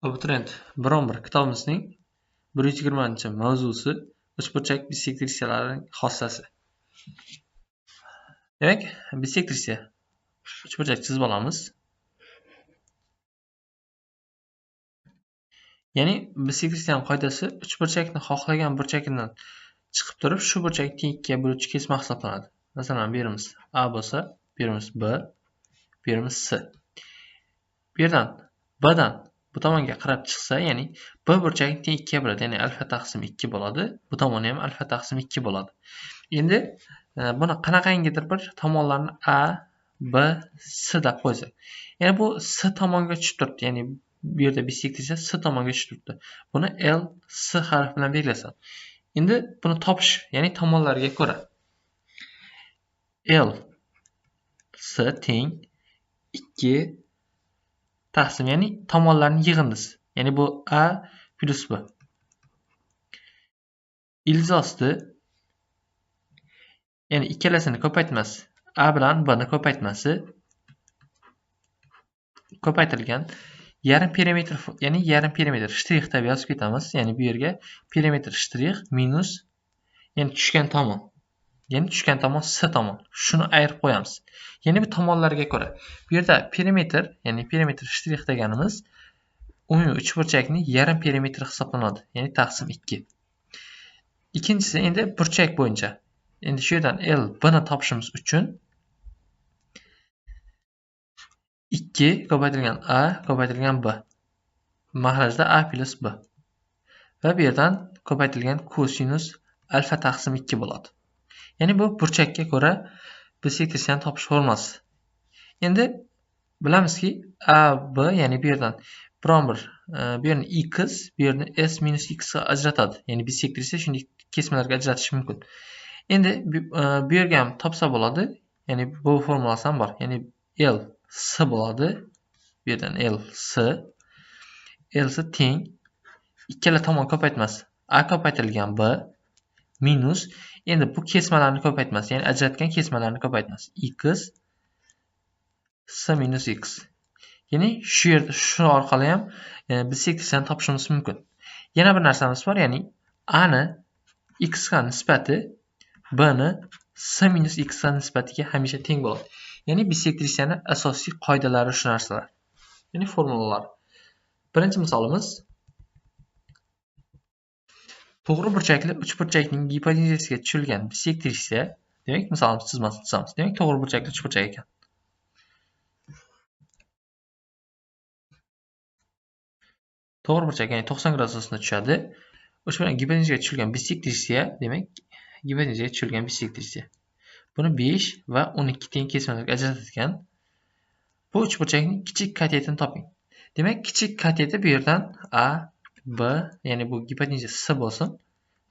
Abituriyent, biron bir kitobimizning 120-mavzusi uchburchak bissektrisalarining xossasi. Demak, bissektriya uchburchak chizib olamiz. Ya'ni bissektriyaning qoidasi uchburchakni xohlagan burchagidan chiqib turib, shu burchakni teng ikkiga bo'luvchi kesma hisoblanadi. Masalan, bu yerimiz A bo'lsa, bu yerimiz B, bu yerimiz C. Bu yerdan B dan bu tomonga qarab chiqsa, ya'ni B burchagi teng ikkiga bo'ladi, ya'ni alfa taqsim 2 bo'ladi. Bu tomoni ham alfa taqsim 2 bo'ladi. Endi buni qanaqangidir bir tomonlarni A, B, C deb qo'ysak. Ya'ni bu C tomonga tushib turibdi, ya'ni bu yerda bissektriya C tomonga tushib turibdi. Buni L, C harfi bilan belgilasan. Endi buni topish, ya'ni tomonlarga ko'ra L, C teng 2 taqsim, ya'ni tomonlarning yig'indisi. Ya'ni bu A plus B. Ildizosti, ya'ni ikkalasini ko'paytmasi A bilan B ni ko'paytmasi ko'paytirilgan yarim perimetr, ya'ni yarim perimetr shtrix deb yozib ketamiz. Ya'ni bu yerga perimetr shtrix minus, ya'ni tushgan tomon. Ya'ni tushgan tomon C tomon. Shuni ayirib qo'yamiz. Ya'ni bu tomonlarga ko'ra. Bu yerda perimetr, ya'ni perimetr shtrix deganimiz umumiy uchburchakning yarim perimetri hisoblanadi. Ya'ni taqsim 2. Ikkinchisi endi burchak bo'yicha. Endi shu yerdan L, B ni topishimiz uchun 2 ko'paytirilgan A ko'paytirilgan B. Mahrajda A plus B. Va bu yerdan ko'paytirilgan kosinus alfa taqsim 2 bo'ladi. Ya'ni bu burchakka ko'ra bissektriyani topish formulasi. Endi bilamizki A, B, ya'ni bu yerdan biron bir bu yerni x, bu yerni s minus x ga ajratadi. Ya'ni bissektriya shunday kesmalarga ajratish mumkin. Endi bu yerga ham topsa bo'ladi. Ya'ni bu formulasi ham bor. Ya'ni L C bo'ladi. Bu yerdan L C. L C teng ikkala tomon ko'paytmasi A ko'paytirilgan B minus, endi bu kesmalarni ko'paytmasi, ya'ni ajratgan kesmalarni ko'paytmasi x C minus x. Ya'ni shu yerda shu orqali ham bissektriyani topishimiz mumkin. Yana bir narsamiz bor, ya'ni A ni x ga nisbati B ni C minus x ga nisbatiga hamisha teng bo'ladi. Ya'ni bissektriyani asosiy qoidalari shu narsalar. Ya'ni formulalar. Birinchi misolimiz to'g'ri burchakli uchburchakning gipotenzasiga tushilgan bissektriya. Demak, misolimiz chizmasini chizamiz. Demak, to'g'ri burchakli uchburchak ekan. To'g'ri burchak, ya'ni 90 gradusda tushadi. Uchburchak gipotenuzaga tushilgan bissektriya, demak, gipotenuzaga tushilgan bissektriya. Buni 5 va 12 teng kesmalarga ajratadigan bu uchburchakning kichik katetini toping. Demak, kichik kateti bu yerdan A, B, ya'ni bu gipotenuza C bo'lsin.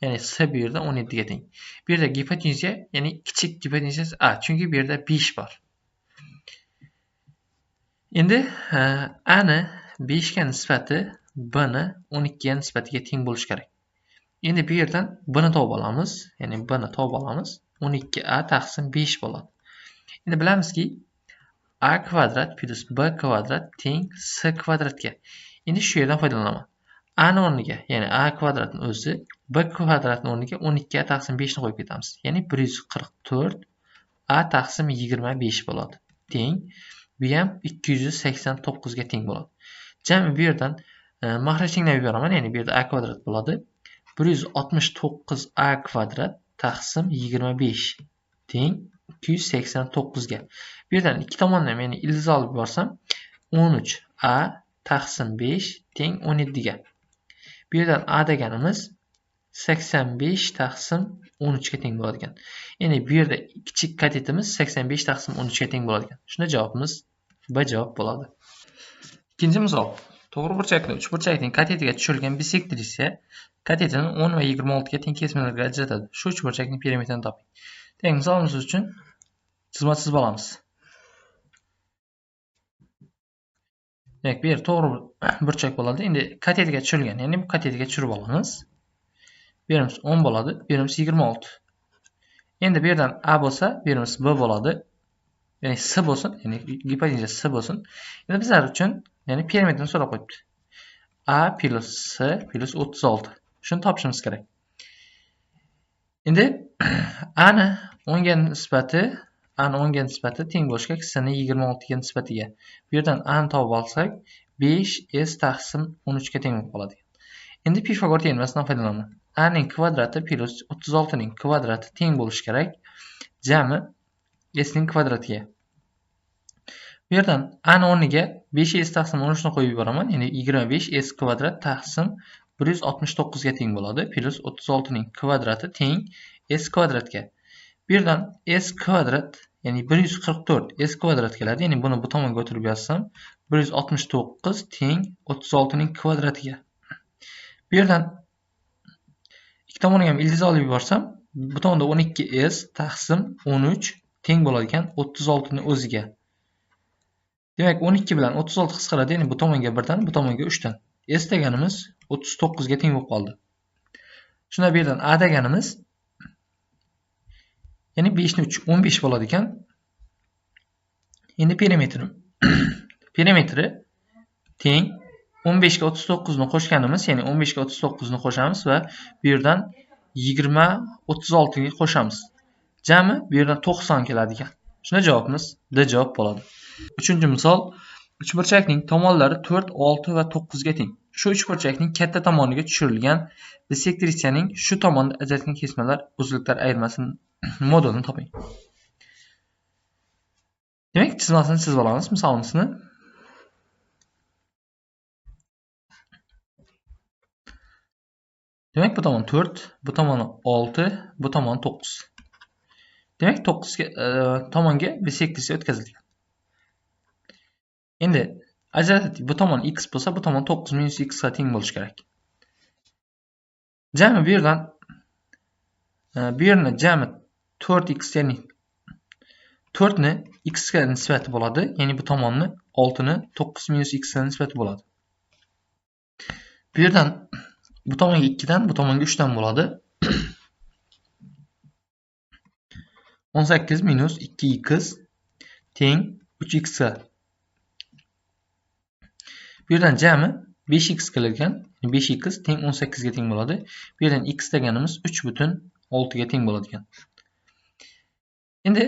Ya'ni C bu yerda 17 ga teng. Bu yerda gipotenuza, ya'ni kichik gipotenuza A, chunki bu yerda 5 bor. Endi A ni 5 ga nisbati B ni 12 ga nisbatiga teng bo'lishi kerak. Endi bu yerdan B ni topib olamiz. Ya'ni B ni topib olamiz. 12A taqsim 5 bo'ladi. Endi bilamizki A kvadrat plus B kvadrat teng C kvadratga. Endi shu yerdan foydalanaman. A ni o'rniga, ya'ni A kvadratni o'zi B kvadratni o'rniga 12A taqsim 5 ni qo'yib ketamiz. Ya'ni 144 A taqsim 25 bo'ladi. Teng. Bu ham 289 ga teng bo'ladi. Jami bu yerdan mahraj tenglab yuberaman. Ya'ni bu yerda A kvadrat bo'ladi. 169A kvadrat taqsim 25 teng 289 ga. Bu yerdan ikki tomondan ya'ni ildiz olib yuborsam 13A taqsim 5 teng 17 ga. Bu yerdan A deganimiz 85 taqsim 13 ga teng bo'ladi ekan. Ya'ni bu yerda kichik katetimiz 85 taqsim 13 ga teng bo'ladi ekan. Shunda javobimiz B javob bo'ladi. Ikkinchi misol. To'g'ri burchakli uchburchakning katetiga tushilgan bissektriya katetini 10 va 26 ga teng kesmalarga ajratadi. Shu uchburchakning perimetrini toping. Demak, misolimiz uchun chizma chizib olamiz. Demak, bu yer to'g'ri burchak bo'ladi. Endi katetiga tushilgan, ya'ni bu katetiga tushirib olamiz. Bu yerimiz 10 bo'ladi, bu yerimiz 26. Endi bu yerdan A bo'lsa, bu yerimiz B bo'ladi. Ya'ni C bo'lsin, ya'ni gipotenuza C bo'lsin. Endi bizlar uchun, ya'ni perimetrini so'rab qo'yibdi. A plus S plus 36. Shuni topishimiz kerak. Endi A'ni 10 ga nisbati teng bo'lishi kerak S'ni 26 ga nisbatiga. Bu yerdan A'ni topib olsak, 5S taqsim 13 ga teng bo'lib qoladi. Endi Pifagor teoremasidan foydalanaman. A ning kvadrati plus 36 ning kvadrati teng bo'lishi kerak jami S ning kvadratiga. Bu yerdan A ni o'rniga 5S taqsim 13 ni qo'yib yuboraman. Ya'ni 25S kvadrat taqsim 169 ga teng bo'ladi. Plus 36 ning kvadrati teng S kvadratga. Bu yerdan S kvadrat, ya'ni 144 S kvadrat keladi. Ya'ni buni bu tomonga o'tirib yozsam, 169 teng 36 ning kvadratiga. Bu yerdan ikki tomoniga ham ildiz olib yuborsam, bu tomonda 12S taqsim 13 teng bo'ladi ekan 36 ning o'ziga. Demak, 12 bilan 36 qisqaradi, ya'ni bu tomonga 1 dan, bu tomonga 3 dan. S deganimiz 39 ga teng bo'lib qoldi. Shunda bu yerdan A deganimiz, ya'ni 5 ni 3 15 bo'ladi ekan. Endi perimetri teng 15 ga 39 ni qo'shganimiz, ya'ni 15 ga 39 ni qo'shamiz va bu yerdan 20 36 ga qo'shamiz. Jami bu yerdan 90 keladi ekan. Shunda javobimiz D javob bo'ladi. 3-misol, uchburchakning tomonlari 4, 6 va 9 ga teng. Shu uchburchakning katta tomoniga tushirilgan bisektrisaning shu tomonda ajratilgan kesmalar uzunliklar ayirmasining modulini toping. Demak, chizmasini chizib olamiz misolimizni. Demak, bu tomon 4, bu tomon 6, bu tomon 9. Demak, 9 tomonga bisektrisa o'tkazilgan. Endi ajratib, bu tomon x bo'lsa, bu tomon 9 minus x ga teng bo'lishi kerak. Jami bu yerdan bu yerni jami 4x, ya'ni 4 ni x ga nisbati bo'ladi, ya'ni bu tomonni 6 ni 9 minus x ga nisbati bo'ladi. Bu yerdan bu tomonga 2 dan, bu tomonga 3 dan bo'ladi. 18 minus 2x teng 3x ga. Bu yerdan jami 5x kelgan, 5x teng 18 ga teng bo'ladi. Bu yerdan x deganimiz 3,6 ga teng bo'ladi ekan. Endi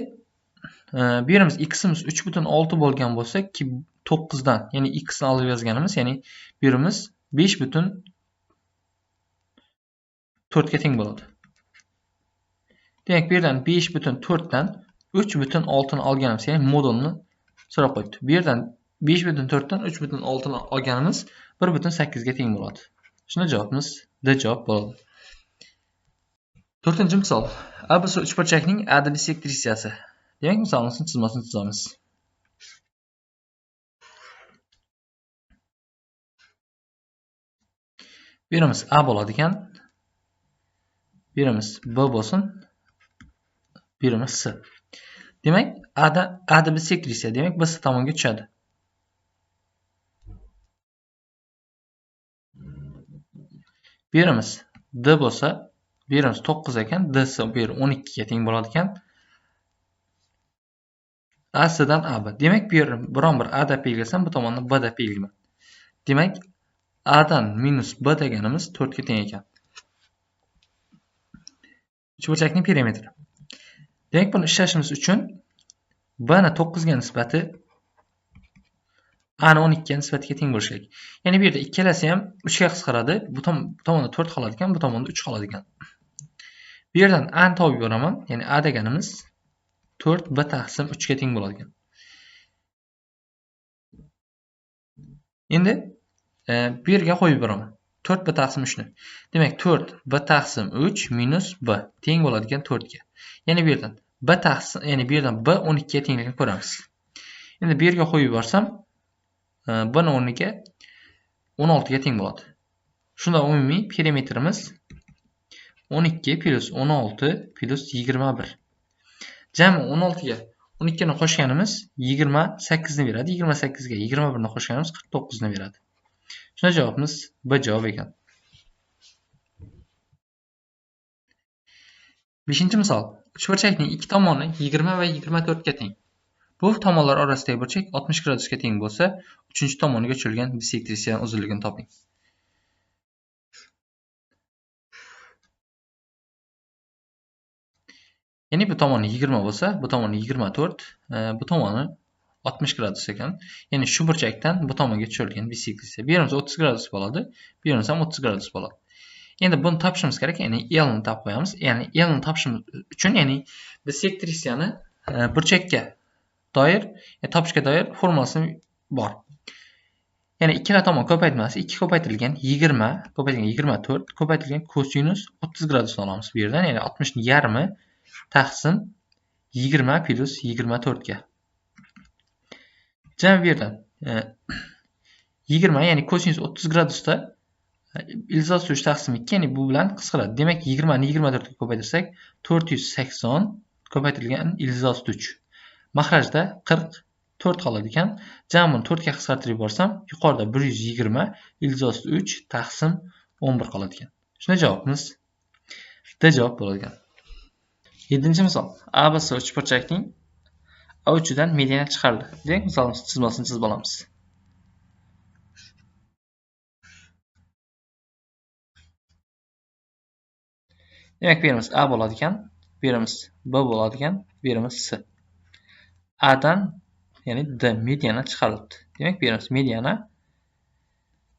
bu yerimiz x'imiz 3,6 bo'lgan bo'lsa, 9 dan, ya'ni x ni olib yozganimiz, ya'ni bu yerimiz 5,4 ga teng bo'ladi. Demak, bu yerdan 5,4 dan 3,6 ni olganimiz, ya'ni modulni so'rab qo'yibdi. Bu yerdan 5,4 dan 3,6 ni olganimiz 1,8 ga teng bo'ladi. Shunda javobimiz D javob bo'ladi. 4-misol. A bo'lsa uchburchakning A bisektrisasi. Demak, misolimizni chizmasini chizamiz. Bu yerimiz A bo'ladi ekan. Bu yerimiz B bo'lsin. Bu yerimiz S. Demak, A bisektrisa, demak B tomonga tushadi. Bu yerimiz D bo'lsa, bu yerimiz 9 ekan, D esa bu yer 12 ga teng bo'ladi ekan. A dan A B. Demak, bu yer biron bir A deb belgilasam, bu tomonni B deb belgilayman. Demak, A dan minus B deganimiz 4 ga teng ekan. Uchburchakning perimetri. Demak, buni ishlashimiz uchun B ni 9 ga nisbati A ni 12 ga nisbatiga teng bo'lishi kerak. Ya'ni bu yerda ikkalasi ham 3 ga qisqaradi. Bu tomonda 4 qoladi ekan, bu tomonda 3 qoladi ekan. Bu yerdan A ni topib yuboraman. Ya'ni A deganimiz 4 B taqsim 3 ga teng bo'ladi ekan. Endi bu yerga qo'yib yuboraman. 4 B taqsim 3 ni. Demak, 4 B taqsim 3 minus B teng bo'ladi ekan 4 ga. Ya'ni bu yerdan B taqsim, ya'ni bu yerdan B 12 ga tengligini ko'ramiz. Endi bu yerga qo'yib yuborsam, B ni o'rniga 16 ga teng bo'ladi. Shunda umumiy perimetrimiz 12 plus 16 plus 21. Jami 16 ga 12 ni qo'shganimiz 28 ni beradi. 28 ga 21 ni qo'shganimiz 49 ni beradi. Shunda javobimiz B javob ekan. 5-misol. Uchburchakning ikki tomoni 20 va 24 ga teng. Bu tomonlar orasidagi burchak 60 gradusga teng bo'lsa, 3-tomoniga tushirilgan bisektrisa uzunligini toping. Ya'ni bu tomoni 20 bo'lsa, bu tomoni 24, bu tomoni 60 gradus ekan. Ya'ni shu burchakdan bu tomonga tushirilgan bisektriya. Bu yerimiz 30 gradus bo'ladi, bu yerimiz ham 30 gradus bo'ladi. Endi buni topishimiz kerak, ya'ni L ni topib qo'yamiz. Ya'ni L ni topishimiz uchun, ya'ni bisektriyani burchakka doir, topishga doir formulasi bor. Ya'ni ikkala tomon ko'paytmasi 2 ko'paytirilgan 20 ko'paytirilgan 24 ko'paytirilgan kosinus 30 gradusni olamiz bu yerdan. Ya'ni 60 ni yarmi taqsim 20 plus 24 ga. Jami bu yerdan 20, ya'ni kosinus 30 gradusda ildiz 3 taqsim 2, ya'ni bu bilan qisqaradi. Demak 20 ni 24 ga ko'paytirsak 480 ko'paytirilgan ildiz 3. Mahrajda 44 qoladi ekan. Jami buni 4 ga qisqartirib yuborsam, yuqorida 120 ildiz 3 taqsim 11 qoladi ekan. Shunda javobimiz D javob bo'ladi ekan. 7-misol. ABC uchburchakning A uchidan mediana chiqarildi. Demak, misolimiz chizmasini chizib olamiz. Demak, bu yerimiz A bo'ladi ekan, bu yerimiz B bo'ladi ekan, bu yerimiz C. A'dan, ya'ni D mediana chiqarildi. Demak, bu yerimiz mediana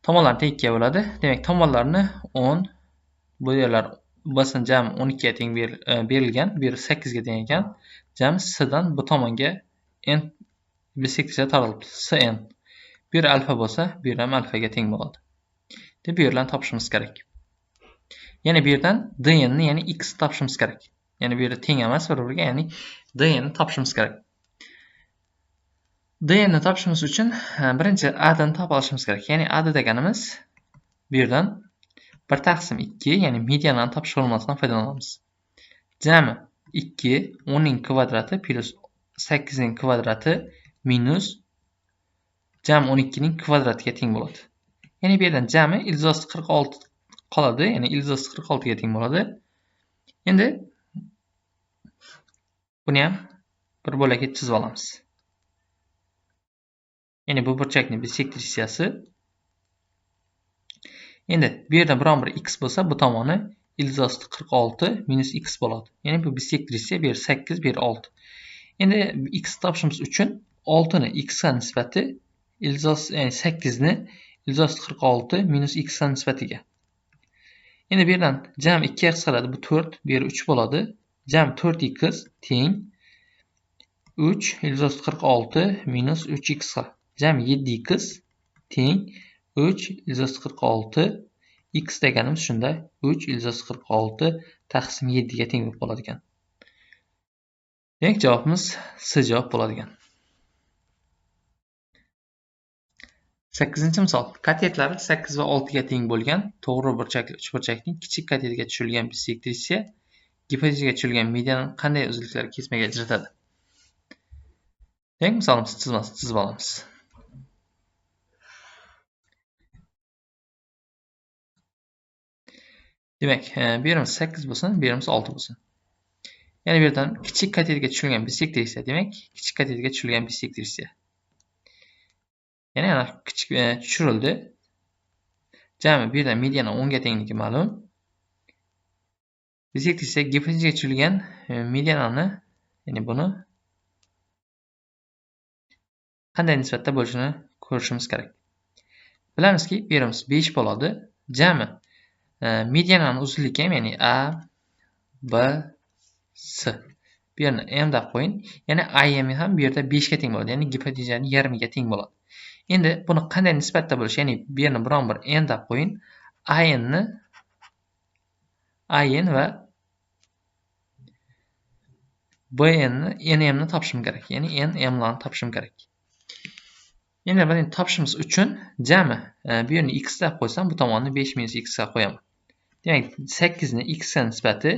tomonlar teng 2 ga bo'ladi. Demak, tomonlarni 10, bu yerlar B'sini jami 12 ga teng berilgan, bu yer 8 ga teng ekan. Jami C'dan bu tomonga n bisektriya taralibdi. Cn. Bu yer alfa bo'lsa, bu yer ham alfaga teng bo'ladi. Deb bu yerlarni topishimiz kerak. Ya'ni bu yerdan dn ni, ya'ni x topishimiz kerak. Ya'ni bu yerda teng emas bir-biriga, ya'ni dn ni topishimiz kerak. dn ni topishimiz uchun birinchi a dan topa olishimiz kerak. Ya'ni a deganimiz bu yerdan 1 taqsim 2, ya'ni medianani topish formulasidan foydalanamiz. Jami 2 10 ning kvadrati plus 8 ning kvadrati minus jami 12 ning kvadratiga teng bo'ladi. Ya'ni bu yerdan jami ildiz 46 qoladi, ya'ni ildiz 46 ga teng bo'ladi. Endi buni ham bir bo'lakka chizib olamiz. Ya'ni bu burchakning bisektriyasi. Endi bu yerda biron bir x bo'lsa, bu tomoni ildiz 46 minus x bo'ladi. Ya'ni bu bisektriya, bu yer 8, bu yer 6. Endi x topishimiz uchun 6 ni x ga nisbati ildiz, ya'ni 8 ni ildiz 46 minus x ga nisbatiga. Endi bu yerdan jami 2 ga qisqaradi, bu 4, bu yer 3 bo'ladi. Jami 4x teng 3 ildiz 46 minus 3x ga. Jami 7x teng 3 ildiz 46 x deganimiz shunda 3 ildiz 46 taqsim 7 ga teng bo'lib qoladi ekan. Demak, javobimiz C javob bo'ladi ekan. 8-misol. Katetlari 8 va 6 ga teng bo'lgan to'g'ri burchakli uchburchakning kichik katetiga tushirilgan bisektriya gipotezaga tushirilgan medianani qanday uzunliklar kesmaga ajratadi? Demak, misolimizni chizib olamiz. Demak, bu yerimiz 8 bo'lsin, bu yerimiz 6 bo'lsin. Ya'ni bu yerdan kichik katetiga tushirilgan bisektriya, demak, kichik katetiga tushirilgan bisektriya. Ya'ni ana kichik tushirildi. Jami bu yerdan mediana 10 ga tengligi ma'lum. Bisektriya gipotezaga tushirilgan medianani, ya'ni buni qanday nisbatda bo'lishini ko'rishimiz kerak. Bilamizki, bu yerimiz 5 bo'ladi. Jami medianani uzunligi ham, ya'ni A, B, C. Bu yerni m deb qo'ying. Ya'ni AM ham bu yerda 5 ga teng bo'ladi. Ya'ni gipotezaning yarmiga teng bo'ladi. Endi buni qanday nisbatda bo'lish? Ya'ni bu yerni biron bir n deb qo'ying. AN va BN ni NM ni topishim kerak. Ya'ni NM larni topishim kerak. Endi buni topishimiz uchun jami bu yerni x deb qo'ysam, bu tomonni 5 minus x ga qo'yaman. Demak, 8 ni x ga nisbati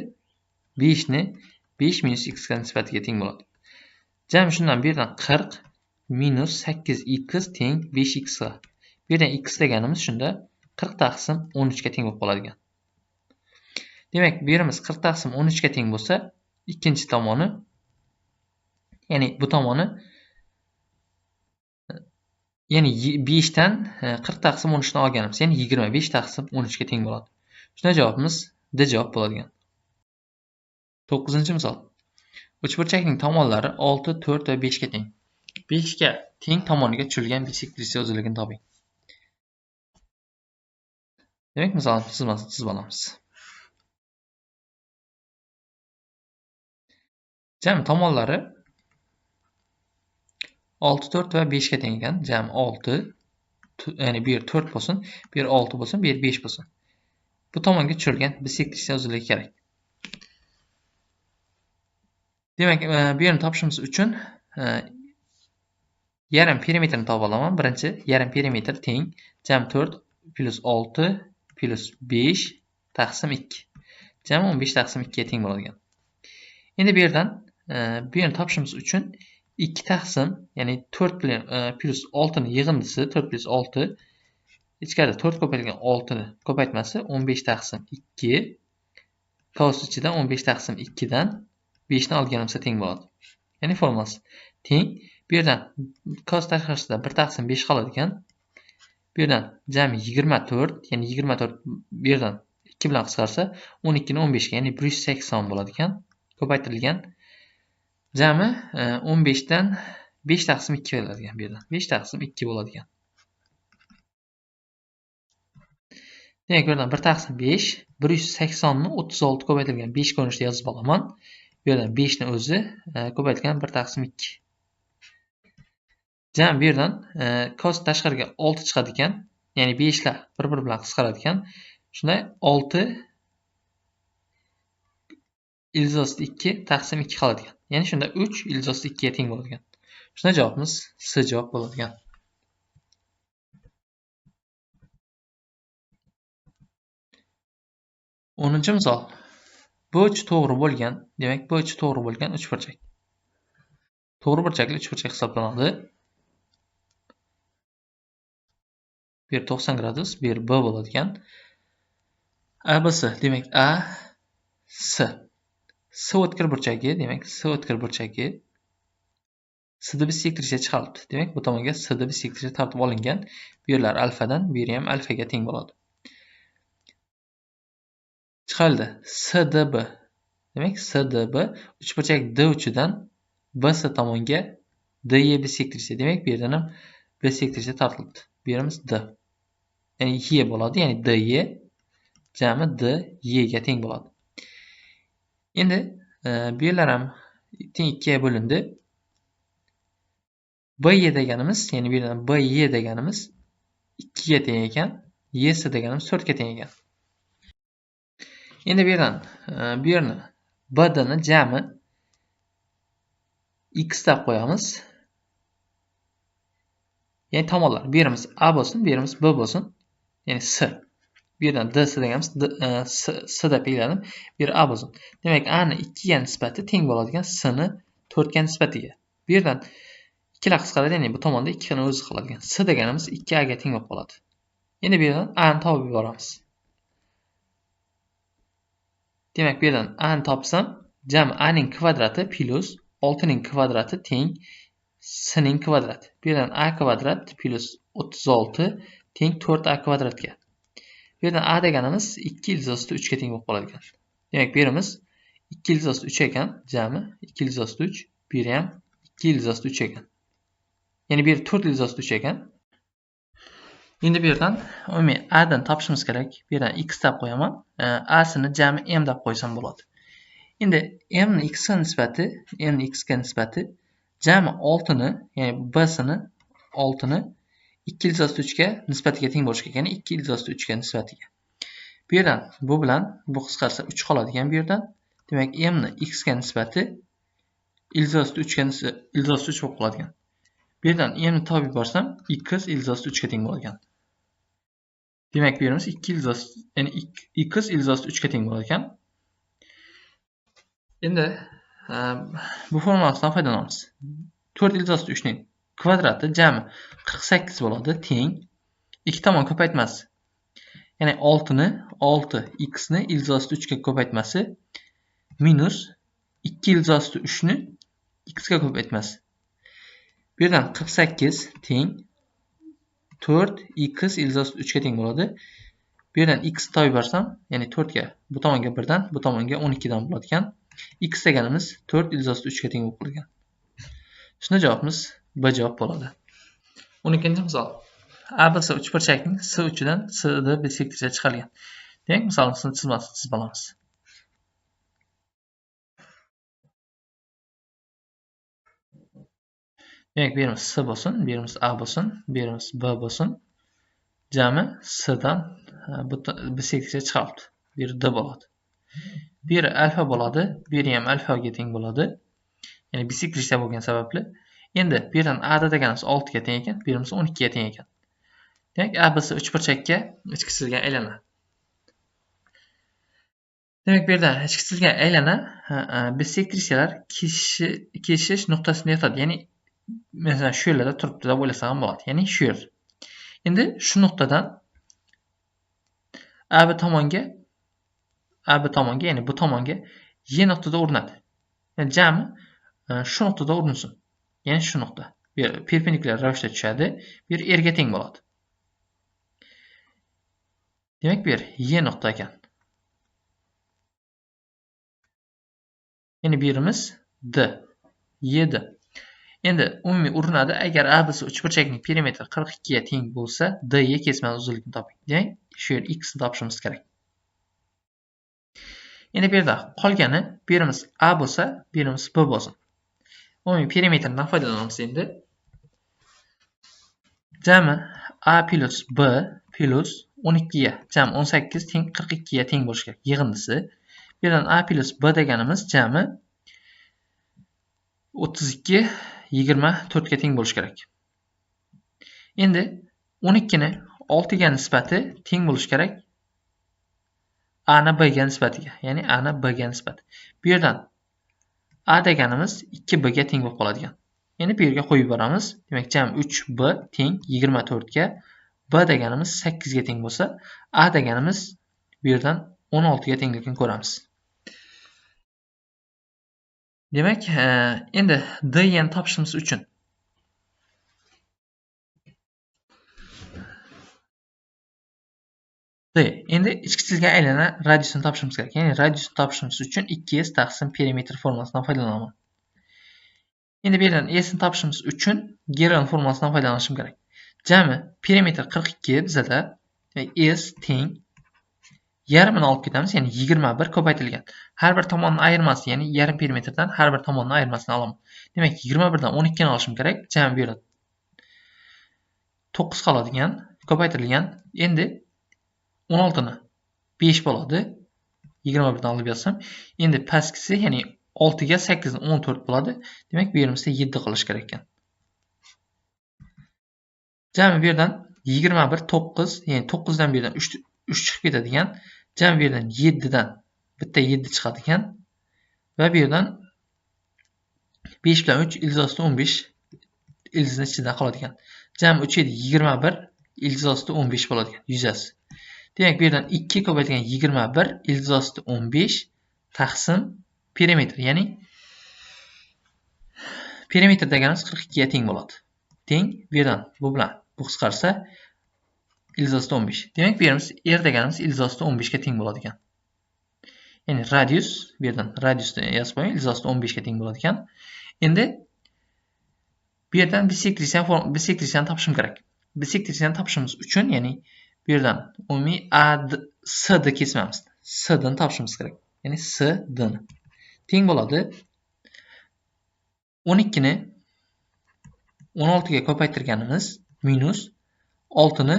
5 ni 5 minus x ga nisbatiga teng bo'ladi. Jami shundan bu yerdan 40 minus 8x teng 5x ga. Bu yerdan x deganimiz shunda 40 taqsim 13 ga teng bo'lib qoladi ekan. Demak, bu yerimiz 40 taqsim 13 ga teng bo'lsa, ikkinchi tomoni, ya'ni bu tomoni, ya'ni 5 dan 40 taqsim 13 ni olganimiz, ya'ni 25 taqsim 13 ga teng bo'ladi. Shunda javobimiz D javob bo'ladi ekan. 9-misol. Uchburchakning tomonlari 6, 4 va 5 ga teng. 5 ga teng tomoniga tushilgan bisektriya o'zligini toping. Demak, misol chizib olamiz. Jami tomonlari 6, 4 va 5 ga teng ekan. Jami 6, ya'ni bu yer 4 bo'lsin, bu yer 6 bo'lsin, bu yer 5 bo'lsin. Bu tomonga tushilgan bisektriya o'zligi kerak. Demak, bu yerni topishimiz uchun yarim perimetrni topib olaman. Birinchi yarim perimetr teng jami 4 plus 6 plus 5 taqsim 2. Jami 15 taqsim 2 ga teng bo'ladigan. Endi bu yerdan bu yerni topishimiz uchun 2 taqsim, ya'ni 4 bilan plus 6 ni yig'indisi 4 plus 6 ichkarida 4 ko'paytirgan 6 ni ko'paytmasi 15 taqsim 2 qavs ichidan 15 taqsim 2 dan 5 ni olganimizda teng bo'ladi. Ya'ni formulasi teng. Bu yerdan qavs tashqarisida 1 taqsim 5 qoladi ekan. Bu yerdan jami 24, ya'ni 24 bu yerdan 2 bilan qisqarsa 12 ni 15 ga, ya'ni 180 bo'ladi ekan. Ko'paytirilgan jami 15 dan 5 taqsim 2 beriladigan bu yerdan. 5 taqsim 2 bo'ladigan. Demak, bu yerdan 1 taqsim 5, 180 ni 36 ko'paytirilgan 5 ko'rinishida yozib olaman. Bu yerdan 5 ni o'zi ko'paytirilgan 1 taqsim 2. Jami bu yerdan qavs tashqariga 6 chiqadi ekan. Ya'ni 5 lar bir-biri bilan qisqaradi ekan. Shunday 6 ildiz 2 taqsim 2 qoladi ekan. Ya'ni shunda 3 ildiz 2 ga teng bo'ladi ekan. Shunda javobimiz C javob bo'ladi ekan. 10-misol. Bu uch to'g'ri bo'lgan, demak bu uch to'g'ri bo'lgan uchburchak. To'g'ri burchakli uchburchak hisoblanadi. Bu yer 90 gradus, bu yer B bo'ladigan. ABC, demak A, C. C o'tkir burchagi, demak C o'tkir burchagi. C'da bisektriya chiqarilibdi. Demak, bu tomonga C'da bisektriya tortib olingan. Bu yerlar alfadan, bu yer ham alfaga teng bo'ladi. Chiqarildi. CDB. Demak, CDB uchburchak D uchidan BC tomonga DY bisektriya. Demak, bu yerdan ham bisektriya tortilibdi. Bu yerimiz D. Ya'ni Y bo'ladi, ya'ni DY jami DY ga teng bo'ladi. Endi bu yerlar ham teng 2 ga bo'lindi. BY deganimiz, ya'ni bu yerdan BY deganimiz 2 ga teng ekan, YS deganimiz 4 ga teng ekan. Endi bu yerdan bu yerni BD ni jami X deb qo'yamiz. Ya'ni tomonlar. Bu yerimiz A bo'lsin, bu yerimiz B bo'lsin. Ya'ni C. Bu yerdan DC deganimiz C deb belgiladim. Bu yer A bo'lsin. Demak, A ni 2 ga nisbati teng bo'ladigan C ni 4 ga nisbatiga. Bu yerdan 2 lar qisqaradi, ya'ni bu tomonda 2 ni o'zi qiladigan. C deganimiz 2A ga teng bo'lib qoladi. Endi bu yerdan A ni topib yuboramiz. Demak, bu yerdan A ni topsam, jami A ning kvadrati plus 6 ning kvadrati teng C ning kvadrati. Bu yerdan A kvadrat plus 36 teng 4A kvadratga. Bu yerdan A deganimiz 2 ildiz 3 ga teng bo'lib qoladi ekan. Demak, bu yerimiz 2 ildiz 3 ekan, jami 2 ildiz 3, bu yer ham 2 ildiz 3 ekan. Ya'ni bu yer 4 ildiz 3 ekan. Endi bu yerdan umumiy A dan topishimiz kerak. Bu yerdan X deb qo'yaman. A sini jami M deb qo'ysam bo'ladi. Endi M ni X ga nisbati, M ni X ga nisbati jami 6 ni, ya'ni B sini 6 ni 2 ildiz 3 ga nisbatiga teng bo'lishi kerak, ya'ni 2 ildiz 3 ga nisbatiga. Bu yerdan bu bilan bu qisqarsa 3 qoladi ekan bu yerdan. Demak, M ni X ga nisbati ildiz 3 ga ildiz 3 bo'lib qoladi ekan. Bu yerdan M ni topib yuborsam, X ildiz 3 ga teng bo'ladi ekan. Demak, bu yerimiz 2 ildiz, ya'ni X ildiz 3 ga teng bo'ladi ekan. Endi bu formulasidan foydalanamiz. 4 ildiz 3 ning kvadrati jami 48 bo'ladi, teng 2 tomon ko'paytmasi. Ya'ni 6 ni 6 x ni ildiz 3 ga ko'paytmasi minus 2 ildiz 3 ni x ga ko'paytmasi. Bu yerdan 48 teng 4 x ildiz 3 ga teng bo'ladi. Bu yerdan x topib yuborsam, ya'ni 4 ga bu tomonga 1 dan, bu tomonga 12 dan bo'ladi ekan. X deganimiz 4 ildiz 3 ga teng bo'lib qolgan. Shunda javobimiz B javob bo'ladi. 12-misol. ABC uchburchakning S uchidan CD bisektriya chiqarilgan. Demak, misolimizni chizmasini chizib olamiz. Demak, bu yerimiz S bo'lsin, bu yerimiz A bo'lsin, bu yerimiz B bo'lsin. Jami S'dan bisektriya chiqaribdi. Bu yer D bo'ladi. Bu yer alfa bo'ladi, bu yer ham alfaga teng bo'ladi. Ya'ni bisektriya bo'lgan sababli. Endi bu yerdan A deganimiz 6 ga teng ekan, bu yerimiz 12 ga teng ekan. Demak, ABC uchburchakka ichki chizilgan aylana. Demak, bu yerda ichki chizilgan aylana bisektriyalar kesishish nuqtasida yotadi. Ya'ni masalan shu yerlarda turibdi deb o'ylasa ham bo'ladi. Ya'ni shu yer. Endi shu nuqtadan AB tomonga, ya'ni bu tomonga Y nuqtada urinadi. Yani jami shu nuqtada urinsin. Ya'ni shu nuqta. Bu yer perpendikulyar ravishda tushadi. Bu yer erga teng bo'ladi. Demak, bu yer Y nuqta ekan. Ya'ni bu yerimiz D. Y D. Endi umumiy urinadi. Agar ABC uchburchakning perimetri 42 ga teng bo'lsa, DY kesmani uzunligini toping. Demak, shu yer X ni topishimiz kerak. Endi bu yerda qolgani bu yerimiz A bo'lsa, bu yerimiz B bo'lsin. Umumiy perimetrdan foydalanamiz endi. Jami A plus B plus 12 ga jami 18 teng 42 ga teng bo'lishi kerak. Yig'indisi. Bu yerdan A plus B deganimiz jami 32 24 ga teng bo'lishi kerak. Endi 12 ni 6 ga nisbati teng bo'lishi kerak A ni B ga nisbatiga, ya'ni A ni B ga nisbati. Bu yerdan A deganimiz 2B ga teng bo'lib qoladigan. Endi bu yerga qo'yib yuboramiz. Demak, jami 3B teng 24 ga, B deganimiz 8 ga teng bo'lsa, A deganimiz bu yerdan 16 ga tengligini ko'ramiz. Demak, endi D ni topishimiz uchun endi ichki chizilgan aylana radiusini topishimiz kerak. Ya'ni radiusni topishimiz uchun 2s taqsim perimetr formulasidan foydalanaman. Endi bu yerdan s ni topishimiz uchun Geron formulasidan foydalanishim kerak. Jami perimetr 42 bizada s teng yarmini olib ketamiz, ya'ni 21 ko'paytirilgan. Har bir tomonni ayirmasi, ya'ni yarim perimetrdan har bir tomonni ayirmasini olaman. Demak, 21 dan 12 ni olishim kerak. Jami bu yerda 9 qoladigan, ko'paytirilgan. Endi 16 ni 5 bo'ladi. 21 dan olib yotsam. Endi pastkisi, ya'ni 6 ga 8 ni 14 bo'ladi. Demak, bu yerimizda 7 qilish kerak ekan. Jami bu yerdan 21 9, ya'ni 9 dan bu yerdan 3 chiqib ketadigan. Jami bu yerdan 7 dan bitta 7 chiqadigan va bu yerdan 5 bilan 3 ildiz 15 ildizni ichida qoladigan. Jami 3 7 21 ildiz 15 bo'ladigan yuzasi. Demak, bu yerdan 2 ko'paytirilgan 21 ildiz 15 taqsim perimetr, ya'ni perimetr deganimiz 42 ga teng bo'ladi. Teng bu yerdan bu bilan bu qisqarsa ildiz 15. Demak, bu yerimiz R deganimiz ildiz 15 ga teng bo'ladigan. Ya'ni radius, bu yerdan radiusni yozib qo'ying, ildiz 15 ga teng bo'ladigan. Endi bu yerdan bisektriyani topishim kerak. Bisektriyani topishimiz uchun, ya'ni bu yerdan umumiy CD kesmamiz. CD ni topishimiz kerak. Ya'ni CD ni teng bo'ladi 12 ni 16 ga ko'paytirganimiz minus 6 ni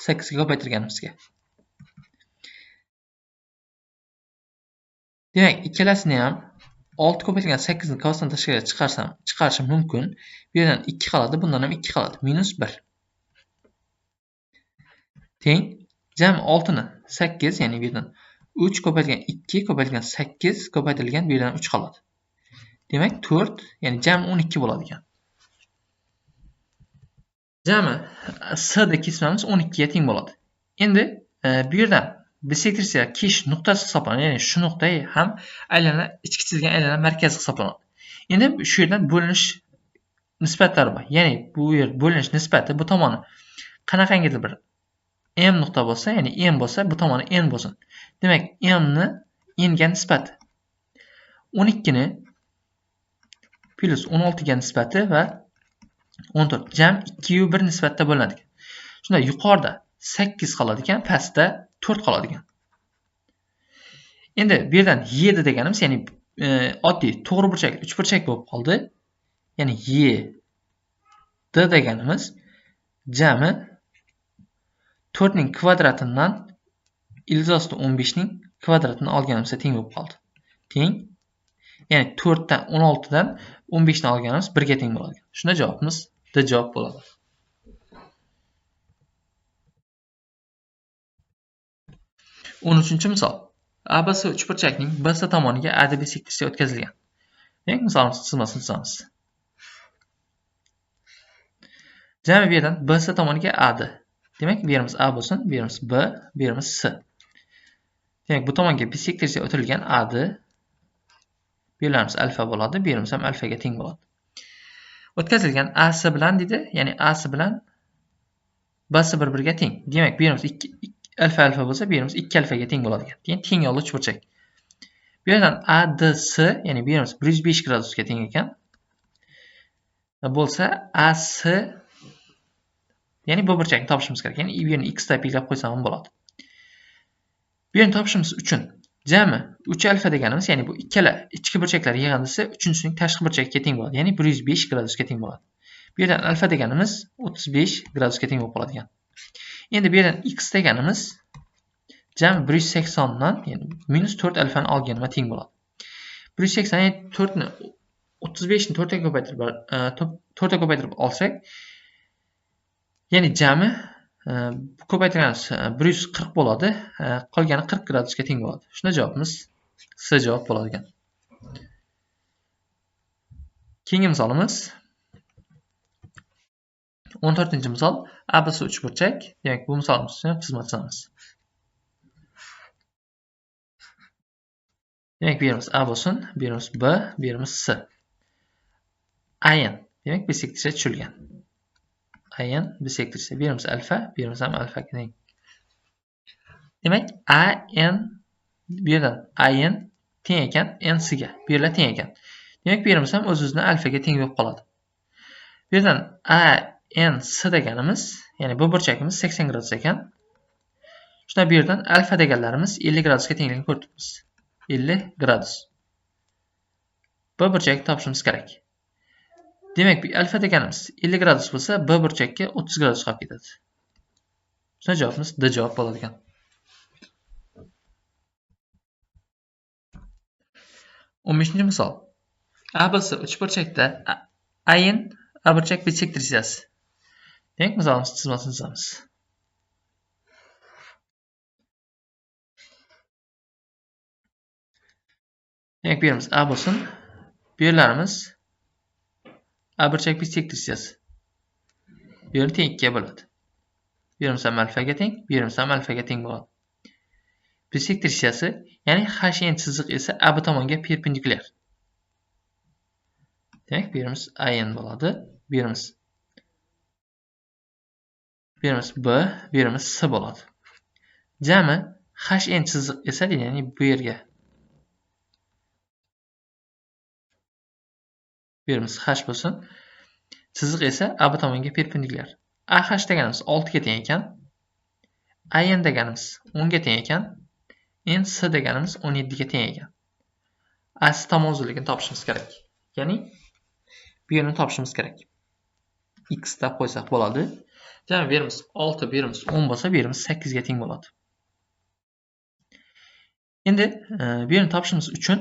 8 ga ko'paytirganimizga. Demak, ikkalasini ham 6 ko'paytirgan 8 ni qiyosdan tashqariga chiqarishim mumkin. Bu yerdan 2 qoladi, bundan ham 2 qoladi. Minus 1. Teng jami 6 ni 8, ya'ni bu yerdan 3 ko'paytirgan 2 ko'paytirgan 8 ko'paytirilgan, bu yerdan 3 qoladi. Demak, 4, ya'ni jami 12 bo'ladigan. Jami CD kesmamiz 12 ga teng bo'ladi. Endi bu yerdan bisektriya kesh nuqtasi hisoblanadi. Ya'ni shu nuqta ham aylana ichki chizilgan aylana markazi hisoblanadi. Endi shu yerdan bo'linish nisbatlari bor. Ya'ni bu yer bo'linish nisbati bu tomoni qanaqangidir bir m nuqta bo'lsa, ya'ni m bo'lsa, bu tomoni n bo'lsin. Demak, m ni n ga nisbati. 12 ni plus 16 ga nisbati va 14 jam 2/1 nisbatda bo'linadi. Shunda yuqorida 8 qoladi ekan, pastda 4 qoladi ekan. Endi bu yerdan 7 deganimiz, ya'ni oddiy to'g'ri burchak, uchburchak bo'lib qoldi. Ya'ni d deganimiz jami 4 ning kvadratidan ildizosti 15 ning kvadratini olganimizda teng bo'lib qoldi. Teng. Ya'ni 4 dan 16 dan 15 ni olganimiz 1 ga teng bo'ladi. Shunda javobimiz D javob bo'ladi. 13-misol. ABC uchburchakning BC tomoniga AD bisektriya o'tkazilgan. Demak, misolimiz chizmasini chizamiz. Jami bu yerdan BC tomoniga AD. Demak, bu yerimiz A bo'lsin, bu yerimiz B, bu yerimiz C. Demak, bu tomonga bisektriya o'tilgan AD. Bu yerlarimiz alfa bo'ladi, bu yerimiz ham alfaga teng bo'ladi. O'tkazilgan AC bilan dedi, ya'ni AC bilan BC bir-biriga teng. Demak, bu yerimiz 2 alfa bo'lsa, bu yerimiz 2 alfaga teng bo'ladi ekan. Ya'ni teng yo'lli uchburchak. Bu yerdan ADC, ya'ni bu yerimiz 105 gradusga teng ekan. Bo'lsa, AC, ya'ni bu burchakni topishimiz kerak. Ya'ni bu yerni x deb belgilab qo'ysam ham bo'ladi. Bu yerni topishimiz uchun jami 3 alfa deganimiz, ya'ni bu ikkala ichki burchaklar yig'indisi 3-sining tashqi burchagiga teng bo'ladi. Ya'ni 105 gradusga teng bo'ladi. Bu yerdan alfa deganimiz 35 gradusga teng bo'lib qoladi ekan. Endi bu yerdan x deganimiz jami 180 dan, ya'ni -4 alfani olganima teng bo'ladi. 180, ya'ni 4 ni 35 ni 4 ga ko'paytirib olsak, ya'ni jami ko'paytirganimiz 140 bo'ladi, qolgani 40 gradusga teng bo'ladi. Shunda javobimiz C javob bo'ladi ekan. Keyingi misolimiz 14-misol. ABC uchburchak. Demak, bu misolimiz uchun chizma chizamiz. Demak, bu yerimiz A bo'lsin, bu yerimiz B, bu yerimiz C. Ayin. Demak, bisektriya tushilgan. Ayin bisektriya. Bu yerimiz alfa, bu yerimiz ham alfaga teng. Demak, AN bu yerdan ayin teng ekan NC ga. Bu yerlar teng ekan. Demak, bu yerimiz ham o'z-o'zidan alfaga teng bo'lib qoladi. Bu yerdan ANC deganimiz, ya'ni bu burchakimiz 80 gradus ekan. Shunda bu yerdan alfa deganlarimiz 50 gradusga tengligini ko'ribmiz. 50 gradus. B burchakni topishimiz kerak. Demak, bu alfa deganimiz 50 gradus bo'lsa, B burchakka 30 gradus qolib ketadi. Shunda javobimiz D javob bo'ladi ekan. 15-misol. ABC uchburchakda ayin A burchak bisektriyasi. Demak, misolimiz chizmasini chizamiz. Demak, bu yerimiz A bo'lsin. Bu yerlarimiz A burchak bisektriyasi. Bu yerni teng 2 ga bo'ladi. Bu yerimiz ham alfaga teng, bu yerimiz ham alfaga teng bo'ladi. Bisektriyasi, ya'ni HN chiziq esa AB tomonga perpendikulyar. Demak, bu yerimiz AN bo'ladi. Bu yerimiz B, bu yerimiz C bo'ladi. Jami HN chiziq esa, ya'ni bu yerga bu yerimiz H bo'lsin. Chiziq esa AB tomonga perpendikulyar. AH deganimiz 6 ga teng ekan. AN deganimiz 10 ga teng ekan. NC deganimiz 17 ga teng ekan. AC tomon uzunligini topishimiz kerak. Ya'ni bu yerni topishimiz kerak. X deb qo'ysak bo'ladi. Jami bu yerimiz 6, bu yerimiz 10 bo'lsa, bu yerimiz 8 ga teng bo'ladi. Endi bu yerni topishimiz uchun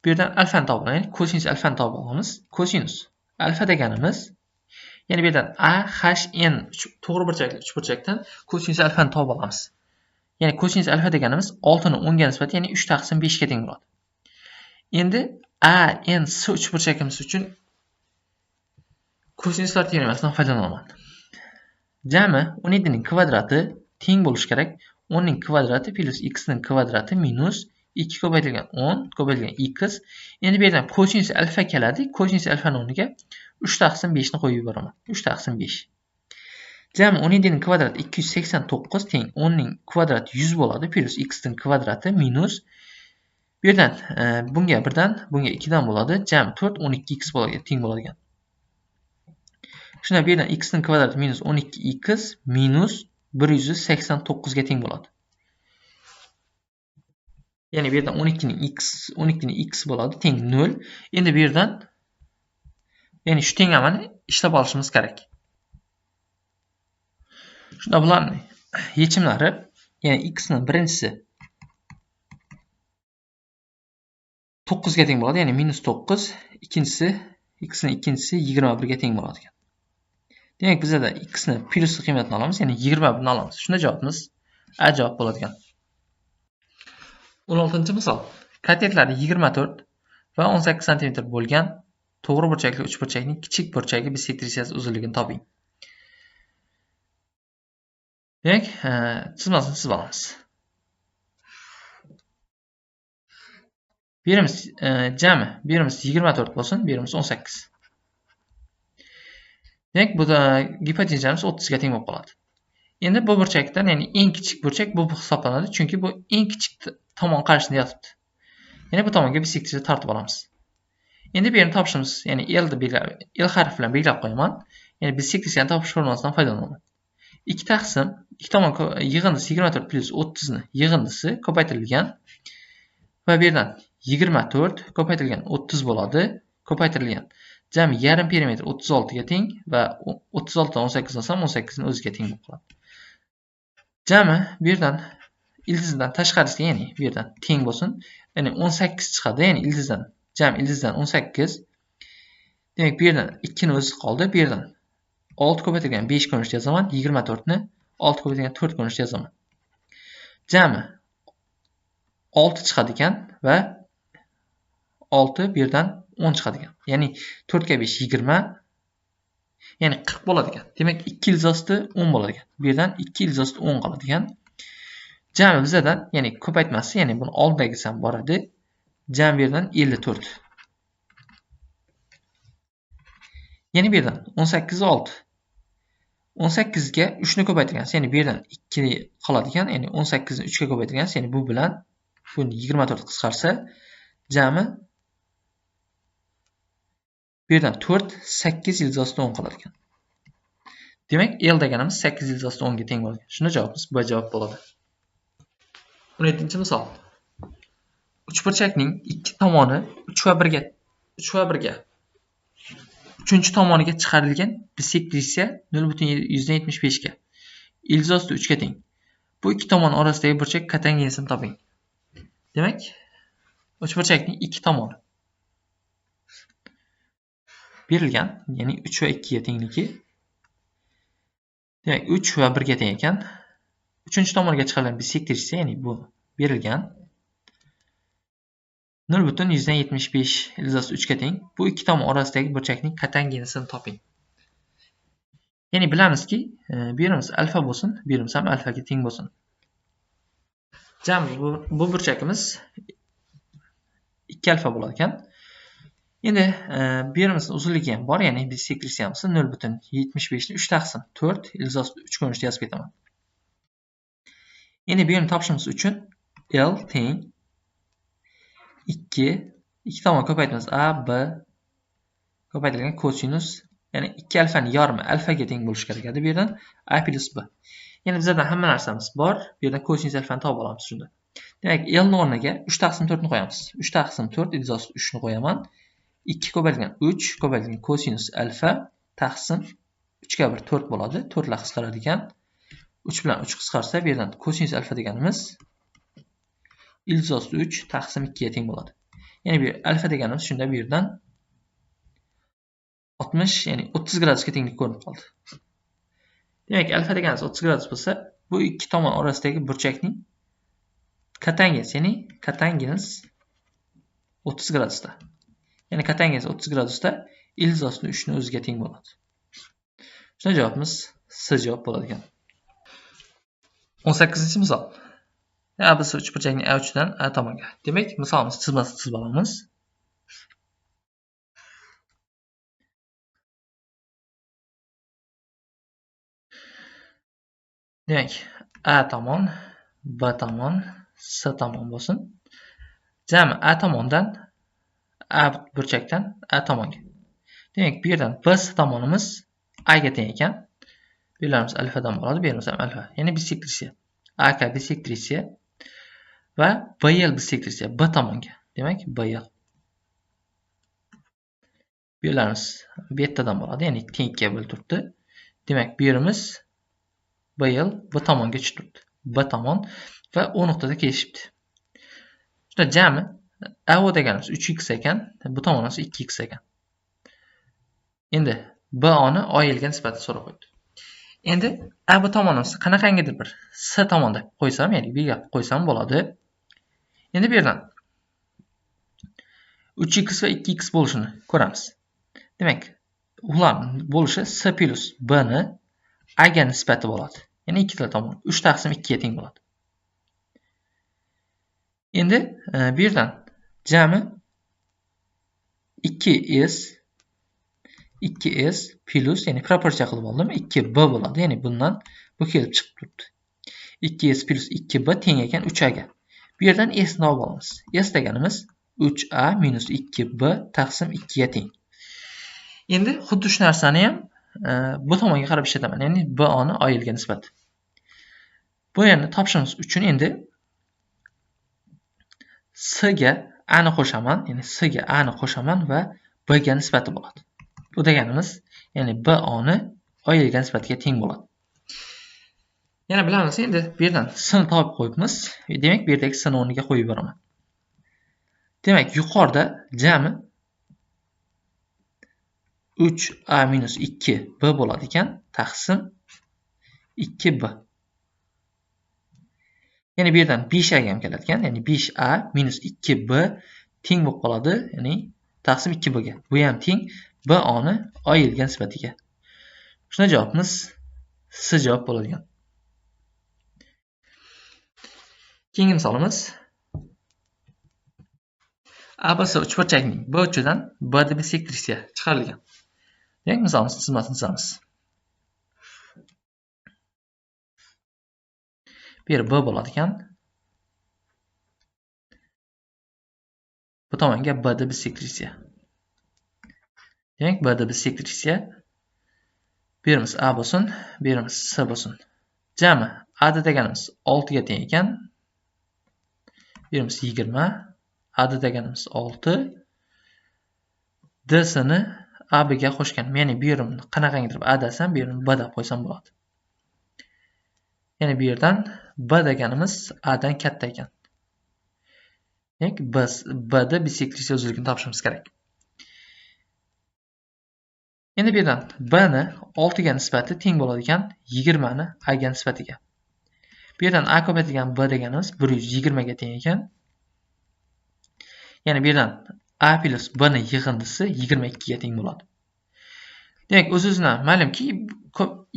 bu yerdan alfani topib olamiz. Ya'ni kosinus alfani topib olamiz. Kosinus alfa deganimiz, ya'ni bu yerdan AHN to'g'ri burchakli uchburchakdan kosinus alfani topib olamiz. Ya'ni kosinus alfa deganimiz 6 ni 10 ga nisbati, ya'ni 3 taqsim 5 ga teng bo'ladi. Endi ANC uchburchagimiz uchun kosinuslar teoremasidan foydalanaman. Jami 17 ning kvadrati teng bo'lishi kerak 10 ning kvadrati plus x ning kvadrati minus 2 ko'paytirilgan 10 ko'paytirilgan x. Endi bu yerdan kosinus alfa keladi. Kosinus alfani o'rniga 3 taqsim 5 ni qo'yib yuboraman. 3 taqsim 5. Jami 17 ning kvadrati 289 teng 10 ning kvadrati 100 bo'ladi plus x ning kvadrati minus Bu yerdan bunga 1dan, bunga 2dan bo'ladi. Jami 4 12x teng bo'ladigan. Shunda bu yerdan x ning kvadrati minus 12x minus 189 ga teng bo'ladi. Ya'ni bu yerdan 12 ning x bo'ladi, teng 0. Endi bu yerdan ya'ni shu tenglamani ishlab olishimiz kerak. Shunda bularning yechimlari, ya'ni x ning birinchisi 9 ga teng bo'ladi, ya'ni minus 9, ikkinchisi x ning ikkinchisi 21 ga teng bo'ladi. Demak, bizda x ni plyus qiymatini olamiz, ya'ni 21 ni olamiz. Shunda javobimiz A javob bo'ladigan. 16-misol. Katetlari 24 va 18 sm bo'lgan to'g'ri burchakli uchburchakning kichik burchagi bisektrissiyasi uzunligini toping. Demak, chizmasini chizib olamiz. Birimiz jami, birimiz 24 bo'lsin, birimiz 18. Demak, bu da gipotenzamiz 30 ga teng bo'lib qoladi. Endi bu burchakdan, ya'ni eng kichik burchak bu hisoblanadi, chunki bu eng kichik tomon qarshisida yotibdi. Ya'ni bu tomonga bisektrissiya tortib olamiz. Endi bu yerni topishimiz, ya'ni L harfi bilan belgilab qo'yaman. Ya'ni bisektrissiyani topish formulasidan foydalanaman. 2 taqsim, ikki tomon yig'indisi 24 plus 30 ni yig'indisi ko'paytirilgan va bu yerdan 24 ko'paytirilgan 30 bo'ladi. Ko'paytirilgan jami yarim perimetr 36 ga teng va 36 dan 18 olsam 18 ni o'ziga teng bo'lib qoladi. Jami bu yerdan ildizdan tashqarisiga, ya'ni bu yerdan teng bo'lsin. Ya'ni 18 chiqadi, ya'ni ildizdan 18. Demak, bu yerdan 2 ni o'zi qoldi. Bu yerdan 6 ko'paytirilgan 5 ko'rinishda yozaman. 24 ni 6 ko'paytirilgan 4 ko'rinishda yozaman. Jami 6 chiqadi ekan va 6 bu yerdan 10 chiqadi ekan. Ya'ni 4 ga 5 20, ya'ni 40 bo'ladi ekan. Demak, 2 ildizosti 10 bo'ladi ekan. Bu yerdan 2 ildizosti 10 qoladi ekan. Jami bizdan, ya'ni ko'paytmasi, ya'ni buni oldidagisi ham bor edi. Jami bu yerdan 54. Ya'ni bu yerdan 18 6. 18 ga 3 ni ko'paytirgansiz, ya'ni bu yerdan 2 qoladi ekan. Ya'ni 18 ni 3 ga ko'paytirgansiz, ya'ni bu bilan buni 24 qisqarsa, jami bu yerdan 4 8 ildizosti 10 qoladi ekan. Demak, L deganimiz 8 ildizosti 10 ga teng bo'ladi. Shunda javobimiz B javob bo'ladi. 17-misol. Uchburchakning ikki tomoni 3 va 1 ga 3-chi tomoniga chiqarilgan bisektrissiya 0.75 ga. Ildizosti 3 ga teng. Bu ikki tomon orasidagi burchak katangenasini toping. Demak, uchburchakning ikki tomoni berilgan, ya'ni 3 va 2 ga tengligi. Demak, 3 va 1 ga teng ekan. 3-chi tomoniga chiqarilgan bisektrissiya, ya'ni bu berilgan. 0.175 ildizosti 3 ga teng. Bu ikki tomon orasidagi burchakning katangenasini toping. Ya'ni bilamizki, birimiz alfa bo'lsin, birimiz ham alfaga teng bo'lsin. Jami bu burchakimiz 2 alfa bo'lar ekan. Endi birimizning uzunligi ham bor, ya'ni bisektrissiyamiz 0.75 ni 3 taqsim 4 ildizosti 3 ko'rinishda yozib ketaman. Endi bu yerni topishimiz uchun L teng 2 tomon ko'paytiramiz A, B ko'paytirilgan kosinus, ya'ni 2 alfani yorimi alfaga teng bo'lishi kerak edi. Bu yerdan A plus B. Ya'ni bizda hamma narsamiz bor. Bu yerdan kosinus alfani topib olamiz shunda. Demak, L ning o'rniga 3 taqsim 4 ni qo'yamiz. 3 taqsim 4 ildizosti 3 ni qo'yaman. 2 ko'paytirilgan 3 ko'paytirilgan kosinus alfa taqsim 3 ga 1 4 bo'ladi. 4 lar qisqaradi ekan. 3 bilan 3 qisqarsa, bu yerdan kosinus alfa deganimiz ildizosti 3 taqsim 2 ga teng bo'ladi. Ya'ni bu alfa deganimiz shunda bu yerdan 60, ya'ni 30 gradusga tenglik ko'rinib qoldi. Demak, alfa deganimiz 30 gradus bo'lsa, bu ikki tomon orasidagi burchakning katangenasi, ya'ni katangens 30 gradusda. Ya'ni katangens 30 gradusda ildizosti 3 ni o'ziga teng bo'ladi. Shunda javobimiz C javob bo'ladi ekan. 18-misol. A biz uchburchakning A uchidan A tomonga. Demak, misolimiz chizmasini chizib olamiz. Demak, A tomon, B tomon, C tomon bo'lsin. jami A tomondan A burchakdan A tomonga. Demak, bu yerdan B tomonimiz A ga teng ekan. Bu yerlarimiz alfadan bo'ladi, bu yerimiz ham alfa. Ya'ni bisektriya. AK bisektriya va BL bisektriya B tomonga. Demak, BL. Bu yerlarimiz bu yerdan bo'ladi, ya'ni teng 2 ga bo'lib turibdi. Demak, bu yerimiz BL B tomonga tushib turibdi. B tomon va O nuqtada kelishibdi. Shunda jami AO deganimiz 3x ekan, bu tomonimiz 2x ekan. Endi BO'ni OLga nisbatan so'rab qo'ydi. Endi A bu tomonimiz qanaqangidir bir S tomonda qo'ysam, ya'ni B ga qo'ysam bo'ladi. Endi bu yerdan 3x va 2x bo'lishini ko'ramiz. Demak, ular bo'lishi S plus B ni A ga nisbati bo'ladi. Ya'ni ikkita tomon 3 taqsim 2 ga teng bo'ladi. Endi bu yerdan jami 2s plus, ya'ni proporsiya qilib oldim, 2b bo'ladi. Ya'ni bundan bu kelib chiqib turibdi. 2s plus 2b teng ekan 3a ga. Bu yerdan s ni olib olamiz. S deganimiz 3a minus 2b taqsim 2 ga teng. Endi xuddi shu narsani ham bu tomonga qarab ishlataman. Ya'ni b ni OL ga nisbat. Bu yerni topishimiz uchun endi S ga A ni qo'shaman, ya'ni S ga A ni qo'shaman va B ga nisbati bo'ladi. Bu deganimiz, ya'ni B ni OL ga nisbatiga teng bo'ladi. Yana bilamiz, endi bu yerdan S ni topib qo'yibmiz. Demak, bu yerdagi S ni o'rniga qo'yib yuboraman. Demak, yuqorida jami 3a minus 2b bo'ladi ekan, taqsim 2b. Ya'ni bu yerdan 5a ga ham keladi ekan, ya'ni 5a minus 2b teng bo'lib qoladi, ya'ni taqsim 2b ga. Bu ham teng b ni OL ga nisbatiga. Shunda javobimiz S javob bo'ladigan. Keyingi misolimiz ABC uchburchakning B uchidan B da bisektriya chiqarilgan. Demak, misolimiz chizmasini chizamiz. Bu yer B bo'ladi ekan. Bu tomonga B da bisektriya. Demak, B da bisektriya. Bu yerimiz A bo'lsin, bu yerimiz S bo'lsin. Jami A deganimiz 6 ga teng ekan. Bu yerimiz 20. A deganimiz 6. DS ni AB ga qo'shgan. Ya'ni bu yerimni qanaqangidir A desam, bu yerimni B deb qo'ysam bo'ladi. Ya'ni bu yerdan B deganimiz A dan katta ekan. Demak, B da bisektriya o'zligini topishimiz kerak. Endi bu yerdan B ni 6 ga nisbati teng bo'ladigan 20 ni A ga nisbatiga. Bu yerdan A ko'paytirilgan B deganimiz 120 ga teng ekan. Ya'ni bu yerdan A plus B ni yig'indisi 22 ga teng bo'ladi. Demak, o'z-o'zidan ma'lumki,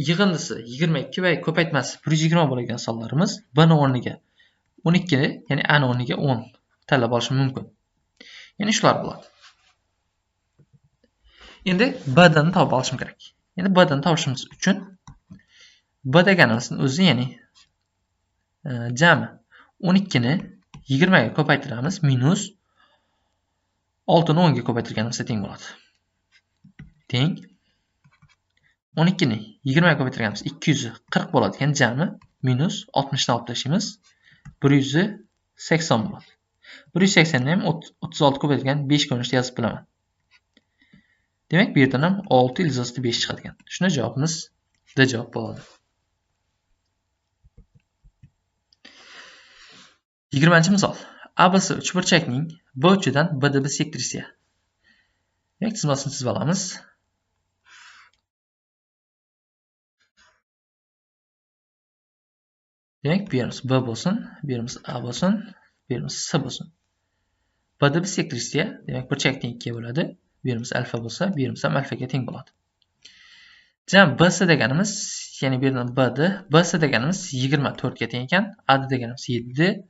yig'indisi 22 va ko'paytmasi 120 bo'lgan sonlarimiz B ni o'rniga 12 ni, ya'ni A ni o'rniga 10 tanlab olishim mumkin. Ya'ni shular bo'ladi. Endi B ni topib olishim kerak. Endi B ni topishimiz uchun B deganimizning o'zi, ya'ni jami 12 ni 20 ga ko'paytiramiz minus 6 ni 10 ga ko'paytirganimizda teng bo'ladi. Teng 12 ni 20 ga ko'paytirganimiz 240 bo'ladi ekan, jami minus 60 ni olib tashlaymiz 180 bo'ladi. 180 ni ham 36 ko'paytirgan 5 ko'rinishda yozib bilaman. Demak, bu yerdan ham 6 ildiz 5 chiqadi ekan. Shunda javobimiz D javob bo'ladi. 20-misol. ABC uchburchakning B uchidan B da bisektriya. Demak, chizmasini chizib olamiz. Demak, bu yerimiz B bo'lsin, bu yerimiz A bo'lsin, bu yerimiz S bo'lsin. B da bisektriya, demak, burchak teng 2 ga bo'ladi. Bu yerimiz alfa bo'lsa, bu yerimiz ham alfaga teng bo'ladi. Jam BS deganimiz, ya'ni bu yerdan BS deganimiz 24 ga teng ekan, A deganimiz 7.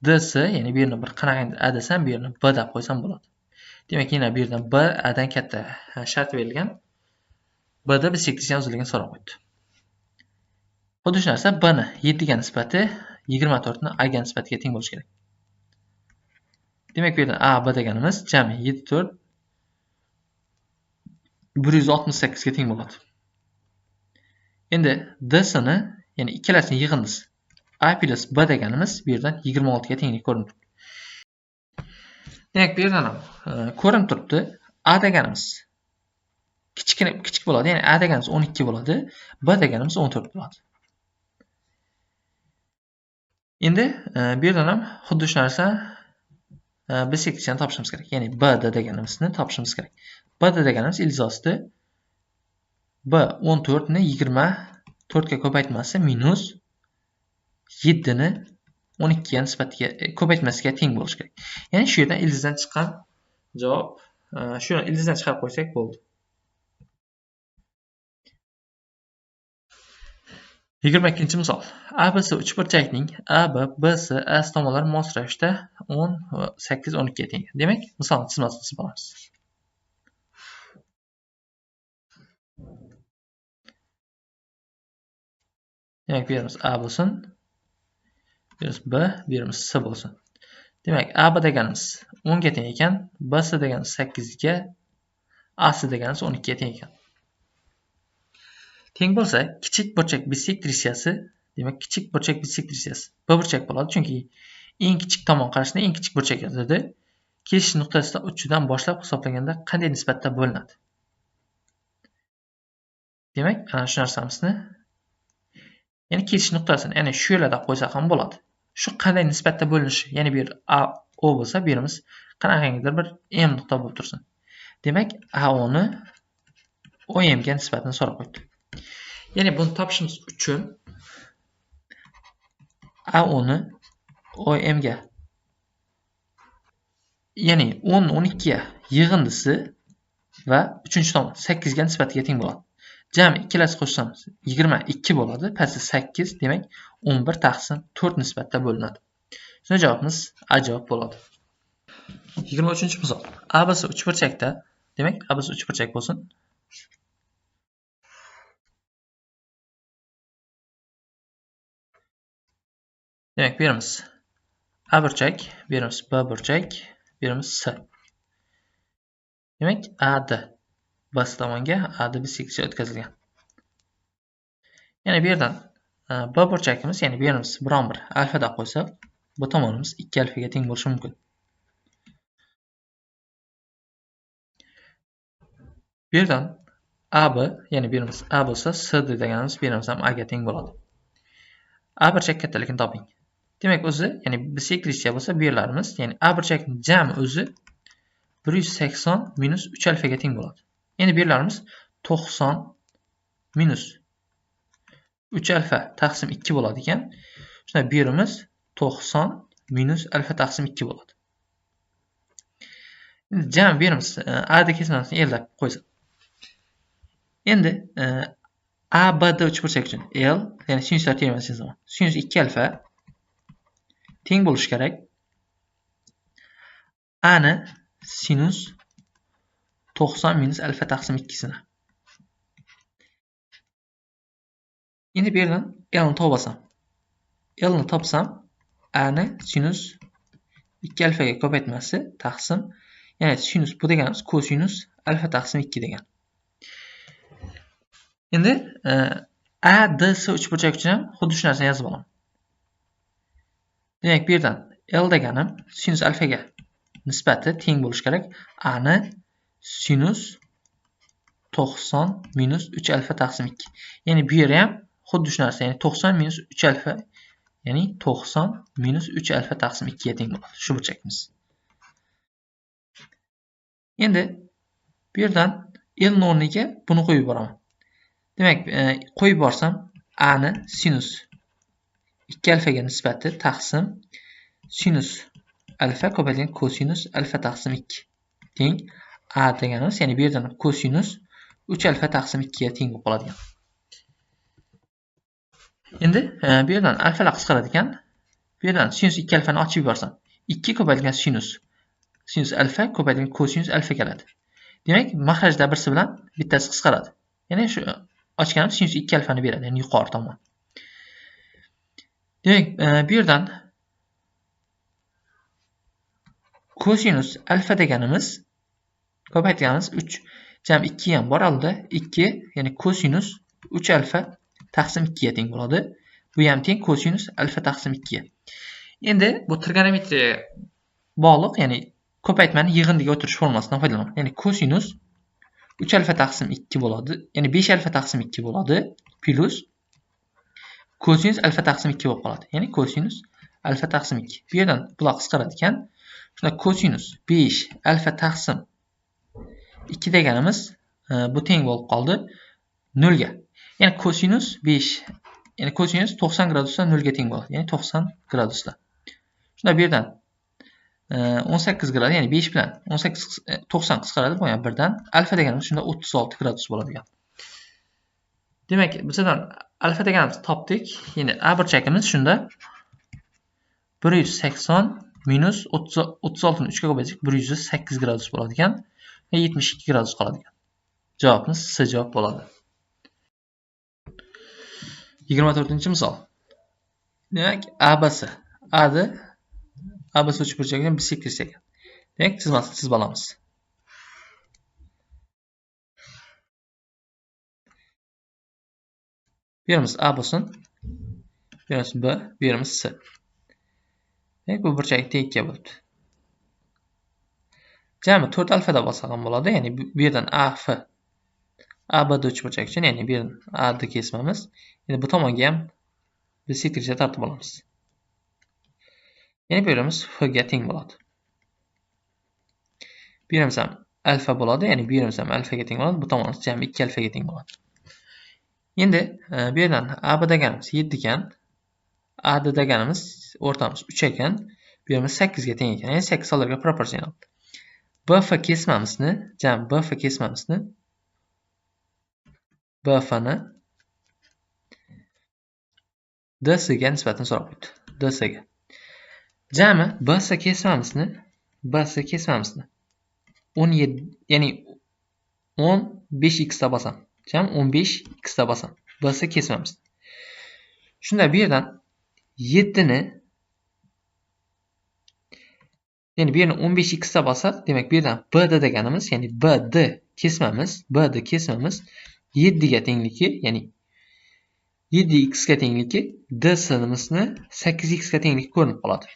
DS, ya'ni bu yerni bir qanaqangidir A desam, bu yerni B deb qo'ysam bo'ladi. Demak, yana bu yerdan B A dan katta shart berilgan. B da bisektriya o'zligini so'rab qo'ydi. Xuddi shu narsa, B ni 7 ga nisbati 24 ni A ga nisbatiga teng bo'lishi kerak. Demak, bu yerda A, B deganimiz jami 7, 4 168 ga teng bo'ladi. Endi D-sini, ya'ni ikkalasining yig'indisi A plus B deganimiz bu yerdan 26 ga tenglik ko'rinib turibdi. Demak, bu yerdan ham ko'rinib turibdi. A deganimiz kichik bo'ladi, ya'ni A deganimiz 12 bo'ladi, B deganimiz 14 bo'ladi. Endi bu yerdan ham xuddi shu narsa bisektrissani topishimiz kerak. Ya'ni BD deganimizni topishimiz kerak. BD deganimiz ildiz B 14 ni 24 ga ko'paytmasi minus 7 ni 12 ga nisbatiga ko'paytmasiga teng bo'lishi kerak. Ya'ni shu yerdan ildizdan chiqqan javob shu ildizdan chiqarib qo'ysak bo'ldi. 22-misol. ABC uchburchakning AB, BC, AC tomonlari mos ravishda 18, 12 ga teng. Demak, misolni chizmasini chizib olamiz. Demak, bu yerimiz A bo'lsin. Bu yerimiz B, bu yerimiz C bo'lsin. Demak, AB deganimiz 10 ga teng ekan, BC deganimiz 8 ga, AC deganimiz 12 ga teng ekan. Teng bo'lsa, kichik burchak bisektrissiyasi, demak, kichik burchak bisektrissiyasi B burchak bo'ladi, chunki eng kichik tomon qarashda eng kichik burchak yozadi. Keshish nuqtasida uchidan boshlab hisoblaganda qanday nisbatda bo'linadi? Demak, ana shu narsamizni, ya'ni keshish nuqtasini, ya'ni shu yerlarda qo'ysa ham bo'ladi. Shu qanday nisbatda bo'linishi, ya'ni bu yer A, O bo'lsa, bu yerimiz qanaqangidir bir M nuqta bo'lib tursin. Demak, AO ni OM ga nisbatini so'rab qo'ydi. Ya'ni buni topishimiz uchun AO ni OM ga, ya'ni 10, 12 ga yig'indisi va 3-tomon 8 ga nisbatiga teng bo'ladi. Jami ikkalasi qo'shsamiz 22 bo'ladi, pastda 8, demak 11 taqsim 4 nisbatda bo'linadi. Shunda javobimiz A javob bo'ladi. 23-misol. ABC uchburchakda, demak, ABC uchburchak bo'lsin. Demak, bu yerimiz A burchak, bu yerimiz B burchak, bu yerimiz C. Demak, AD B tomonga AD bisektrissiya o'tkazilgan. Ya'ni bu yerdan B burchakimiz, ya'ni bu yerimiz biron bir alfa deb qo'ysak, bu tomonimiz 2 alfaga teng bo'lishi mumkin. Bu yerdan AB, ya'ni bu yerimiz A bo'lsa, CD deganimiz bu yerimiz ham A ga teng bo'ladi. A burchak kattaligini toping. Demak, o'zi, ya'ni bisektrissiya bo'lsa, bu yerlarimiz, ya'ni A burchakning jami o'zi 180 minus 3 alfaga teng bo'ladi. Endi bu yerlarimiz 90 minus 3 alfa taqsim 2 bo'ladi ekan. Shunda bu yerimiz 90 minus alfa taqsim 2 bo'ladi. Endi jami bu yerimiz A da kesmasini L deb qo'ysak. Endi A, B, D uchburchak uchun L, ya'ni sinuslar teoremasi zaman sinus 2 alfa teng bo'lishi kerak A ni sinus 90 minus alfa taqsim 2 sini. Endi bu yerdan L ni topsam. L ni topsam, A ni sinus 2 alfaga ko'paytmasi taqsim, ya'ni sinus bu deganimiz kosinus alfa taqsim 2 degan. Endi A, D, C uchburchak uchun ham xuddi shu narsani yozib olaman. Demak, bu yerdan L deganim sinus alfaga nisbati teng bo'lishi kerak. A ni sinus 90 minus 3 alfa taqsim 2. Ya'ni bu yer ham xuddi shu narsa, ya'ni 90 minus 3 alfa, ya'ni 90 minus 3 alfa taqsim 2 ga teng bo'ladi shu burchakimiz. Endi bu yerdan L ni o'rniga buni qo'yib yuboraman. Demak, qo'yib borsam A ni sinus 2 alfaga nisbati taqsim sinus alfa ko'paytirilgan kosinus alfa taqsim 2 teng A deganimiz, ya'ni bu yerdan kosinus 3 alfa taqsim 2 ga teng bo'lib qoladigan. Endi bu yerdan alfalar qisqaradi ekan. Bu yerdan sinus 2 alfani ochib yuborsam, 2 ko'paytirilgan sinus alfa ko'paytirilgan kosinus alfa keladi. Demak, mahrajda birsi bilan bittasi qisqaradi. Ya'ni shu ochganimiz sinus 2 alfani beradi, ya'ni yuqori tomon. Demak, bu yerdan kosinus alfa deganimiz ko'paytirganimiz 3 jam 2 ham bor alda 2 ya'ni kosinus 3 alfa taqsim 2 ga teng bo'ladi. Bu ham teng kosinus alfa taqsim 2 ga. Endi bu trigonometriyaga bog'liq, ya'ni ko'paytmani yig'indiga o'tirish formulasidan foydalanaman. Ya'ni kosinus 3 alfa taqsim 2 bo'ladi. Ya'ni 5 alfa taqsim 2 bo'ladi. Plus kosinus alfa taqsim 2 bo'lib qoladi. Ya'ni kosinus alfa taqsim 2. Bu yerdan bular qisqaradi ekan. Shunda kosinus 5 alfa taqsim 2 deganimiz bu teng bo'lib qoldi 0 ga. Ya'ni kosinus 5, ya'ni kosinus 90 gradusda 0 ga teng bo'ladi. Ya'ni 90 gradusda. Shunda bu yerdan 18 grad, ya'ni 5 bilan 90 qisqaradi. Bu ham 1 dan alfa deganimiz shunda 36 gradus bo'ladi ekan. Demak, bizdan alfa deganimizni topdik. Endi a burchagimiz shunda 180 minus 36 ni 3 ga ko'paytirsak 108 gradus bo'ladi ekan. 72 gradus qoladi ekan. Javobimiz C javob bo'ladi. 24-misol. Demak, ABC. ABC uchburchakdan bisektriz ekan. Demak, chizmasini chizib olamiz. Bu yerimiz A bo'lsin. Bu yerimiz B, bu yerimiz C. Demak, bu burchak teng ikkiga bo'libdi. Jami 4 alfa deb olsak ham bo'ladi. Ya'ni bu yerdan AF ABD uchburchak uchun, ya'ni bu yerdan AD kesmamiz. Endi bu tomonga ham bisektrizga tortib olamiz. Ya'ni bu yerimiz F ga teng bo'ladi. Bu yerimiz ham alfa bo'ladi, ya'ni bu yerimiz ham alfa ga teng bo'ladi. Bu tomonimiz jami 2 alfa ga teng bo'ladi. Endi bu yerdan AB deganimiz 7 ekan, AD deganimiz o'rtamiz 3 ekan, bu yerimiz 8 ga teng ekan. Ya'ni 8 sonlarga proporsional. BF kesmamizni, jami BF kesmamizni BF ni DC ga nisbatan so'rab qo'ydi. DC ga. Jami BC kesmamizni 17, ya'ni 15x da bosam. Jami 15x da bosam. BC kesmamiz. Shunda bu yerdan 7 ni, ya'ni bu yerni 15x da bosaq, demak bu yerdan BD deganimiz, ya'ni BD kesmamiz 7 ga tengligi, ya'ni 7x ga tengligi DC'imizni 8x ga tenglik ko'rinib qoladi.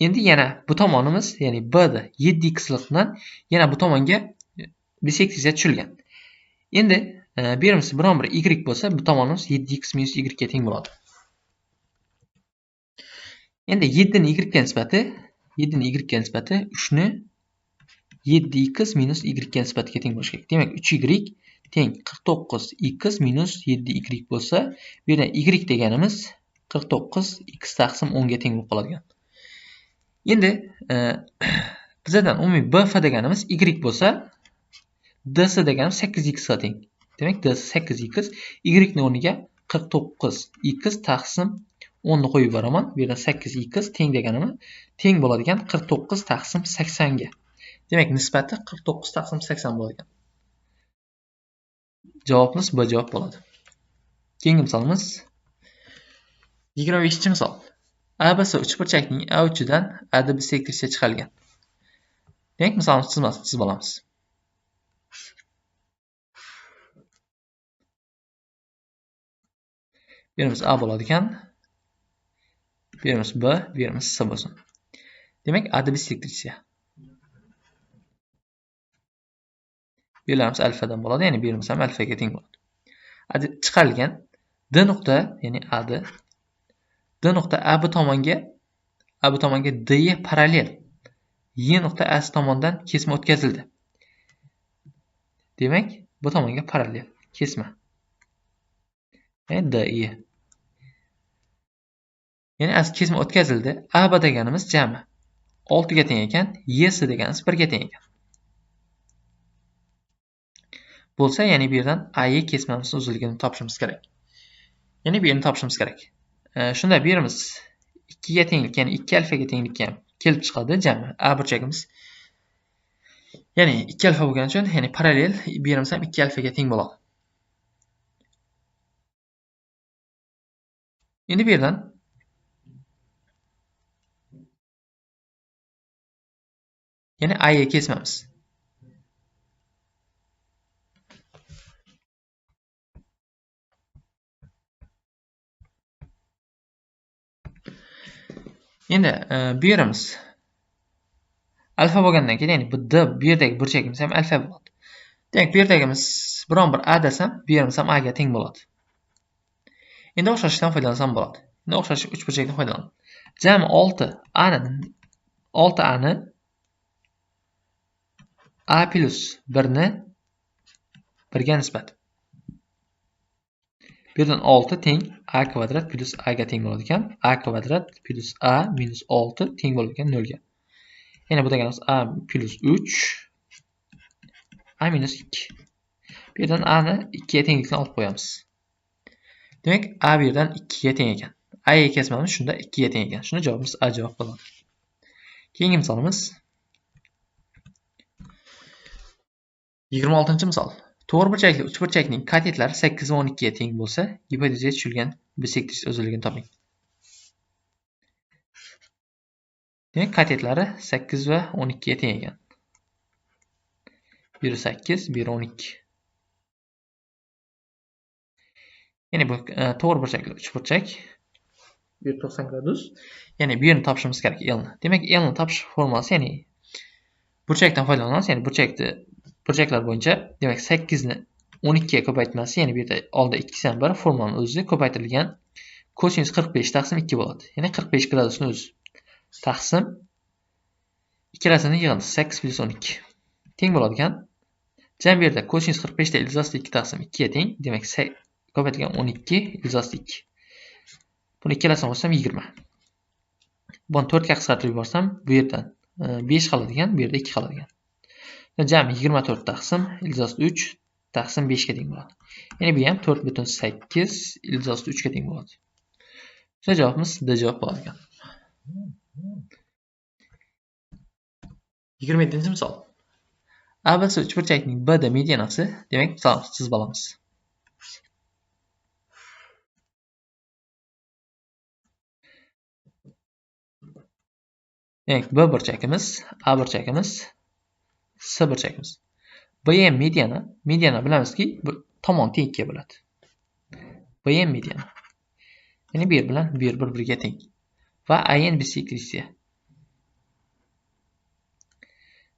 Endi yana bu tomonimiz, ya'ni BD 7x liqdan yana bu tomonga bisektrizga tushilgan. Endi bu yerimiz biron bir y bo'lsa, bu tomonimiz 7x minus y ga teng bo'ladi. Endi 7 ni y ga nisbati 3 ni 7x minus y ga nisbatiga teng bo'lishi kerak. Demak, 3y teng 49x minus 7y bo'lsa, bu yerda y deganimiz 49x taqsim 10 ga teng bo'lib qoladi. Endi bizdan umumiy BF deganimiz y bo'lsa, DC deganimiz 8x ga teng. Demak, DC 8x, y ni o'rniga 49x taqsim 10 ni qo'yib yuboraman. Bu yerda 8x teng deganimi teng bo'ladigan 49 taqsim 80 ga. Demak, nisbati 49 taqsim 80 bo'ladi. Javobimiz B javob bo'ladi. Keyingi misolimiz 25-misol. ABC uchburchakning A uchidan AD bisektrizga chiqarilgan. Demak, misolimiz chizmasini chizib olamiz. Bu yerimiz A bo'ladi ekan. Bu yerimiz B, bu yerimiz C bo'lsin. Demak, AD bisektrizga. Bu yerimiz alfadan bo'ladi, ya'ni bu yerimiz ham alfaga teng bo'ladi. AD chiqarilgan D nuqta, ya'ni AD D nuqta A bu tomonga D ga parallel Y nuqta A tomonidan kesma o'tkazildi. Demak, bu tomonga parallel kesma. Ya'ni D Y. Ya'ni as kesma o'tkazildi. AB deganimiz jami 6 ga teng ekan, YS deganimiz 1 ga teng ekan. Bo'lsa, ya'ni bu yerdan AY kesmamizning uzunligini topishimiz kerak. Ya'ni bu yerni topishimiz kerak. Shunda bu yerimiz 2 ga tenglik, ya'ni 2 alfa ga tenglikka ham kelib chiqadi jami A burchagimiz. Ya'ni 2 alfa bo'lgani uchun, ya'ni parallel bu yerimiz ham 2 alfa ga teng bo'ladi. Endi bu yerdan Ya'ni a ga kesmamiz. Endi bu yerimiz alfa bo'lgandan keyin, ya'ni bu d bu yerdagi burchagimiz ham alfa bo'ladi. Demak, bu yerdagimiz biron bir a desam, bu yerimiz ham a ga teng bo'ladi. Endi o'xshashdan foydalansam bo'ladi. Endi o'xshash uchburchakdan foydalanamiz. Jami 6 ani a plus 1 ni 1 ga nisbat. Bu yerdan 6 teng a kvadrat plus a ga teng bo'ladi ekan. A kvadrat plus a minus 6 teng bo'ladi ekan 0 ga. Ya'ni bu deganimiz a plus 3 a minus 2. Bu yerdan a ni 2 ga tenglikni olib qo'yamiz. Demak, a bu yerdan 2 ga teng ekan. A ga kesmamiz, shunda 2 ga teng ekan. Shunda javobimiz A javob bo'ladi. Keyingi misolimiz 26-misol. To'g'riburchakli uchburchakning katetlari 8 va 12 ga teng bo'lsa, gipotezaga tushilgan bisektrisis o'zligini toping. Demak, katetlari 8 va 12 ga teng ekan. Biri 8, biri 12. Ya'ni bu to'g'riburchakli uchburchak. Bu 90 gradus. Ya'ni bu yerni topishimiz kerak L ni. Demak, L ni topish formulasi, ya'ni burchakdan foydalanamiz. Ya'ni burchaklar bo'yicha, demak 8 ni 12 ga ko'paytmasi, ya'ni bu yerda oldida 2 ham bor, formulaning o'zi ko'paytirilgan kosinus 45 taqsim 2 bo'ladi. Ya'ni 45 gradusning o'zi taqsim ikkalasini yig'indi 8 plus 12 teng bo'ladigan. Jam bu yerda kosinus 45 da ilzosli 2 taqsim 2 ga teng. Demak, ko'paytirilgan 12 ilzosli 2. Buni ikkalasini qo'shsam 20. Buni 4 ga qisqartirib yuborsam, bu yerdan 5 qoladigan, bu yerda 2 qoladigan. Jami 24 taqsim ilzosli 3 taqsim 5 ga teng bo'ladi. Ya'ni bu ham 4,8 ilzosli 3 ga teng bo'ladi. Shunda javobimiz D javob bo'ladi ekan. 27-misol. ABC uchburchakning B da medianasi, demak, misolni chizib olamiz. Demak, B burchakimiz, A burchakimiz, C burchakimiz. BM mediana bilamizki, tomon tengga bo'ladi. BM mediana. Ya'ni bu yer bilan bu yer bir-biriga teng. Va AN bisektrissiya.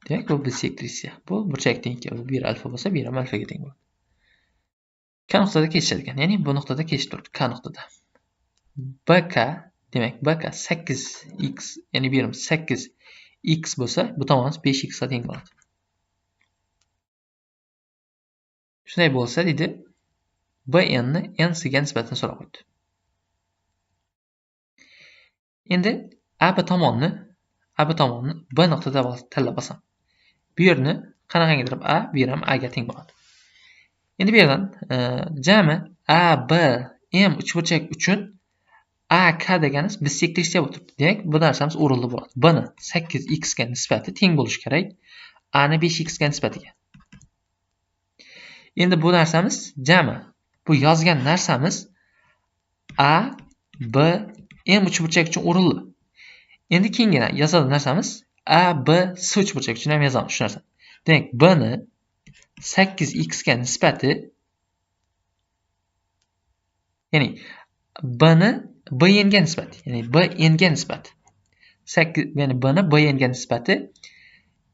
Demak, bu bisektrissiya. Bu burchak tengga. Bu bir alfa bo'lsa, bir ham alfaga teng bo'ladi. K nuqtada kesishadi ekan. Ya'ni bu nuqtada kesib turibdi, K nuqtada. BK, demak, BK 8x, ya'ni bu yerimiz 8x bo'lsa, bu tomonimiz 5x ga teng bo'ladi. Shunday bo'lsa, deydi, BN ni NC ga nisbatini so'rab qo'ydi. Endi AB tomonni B nuqtada tanlab olsam. Bu yerni qanaqangidir A, bu yer ham A ga teng bo'ladi. Endi bu yerdan jami A, B, M uchburchak uchun AK deganimiz bisektrissiya bo'lib turibdi. Demak, bu narsamiz o'rinli bo'ladi. B ni 8x ga nisbati teng bo'lishi kerak A ni 5x ga nisbatiga. Endi bu narsamiz jami bu yozgan narsamiz A, B, M uchburchak uchun o'rinli. Endi keyingi yozadigan narsamiz A, B, C uchburchak uchun ham yozamiz shu narsani. Demak, B ni 8x ga nisbati, ya'ni B ni BN ga nisbati, ya'ni BN ga nisbati 8, ya'ni B ni BN ga nisbati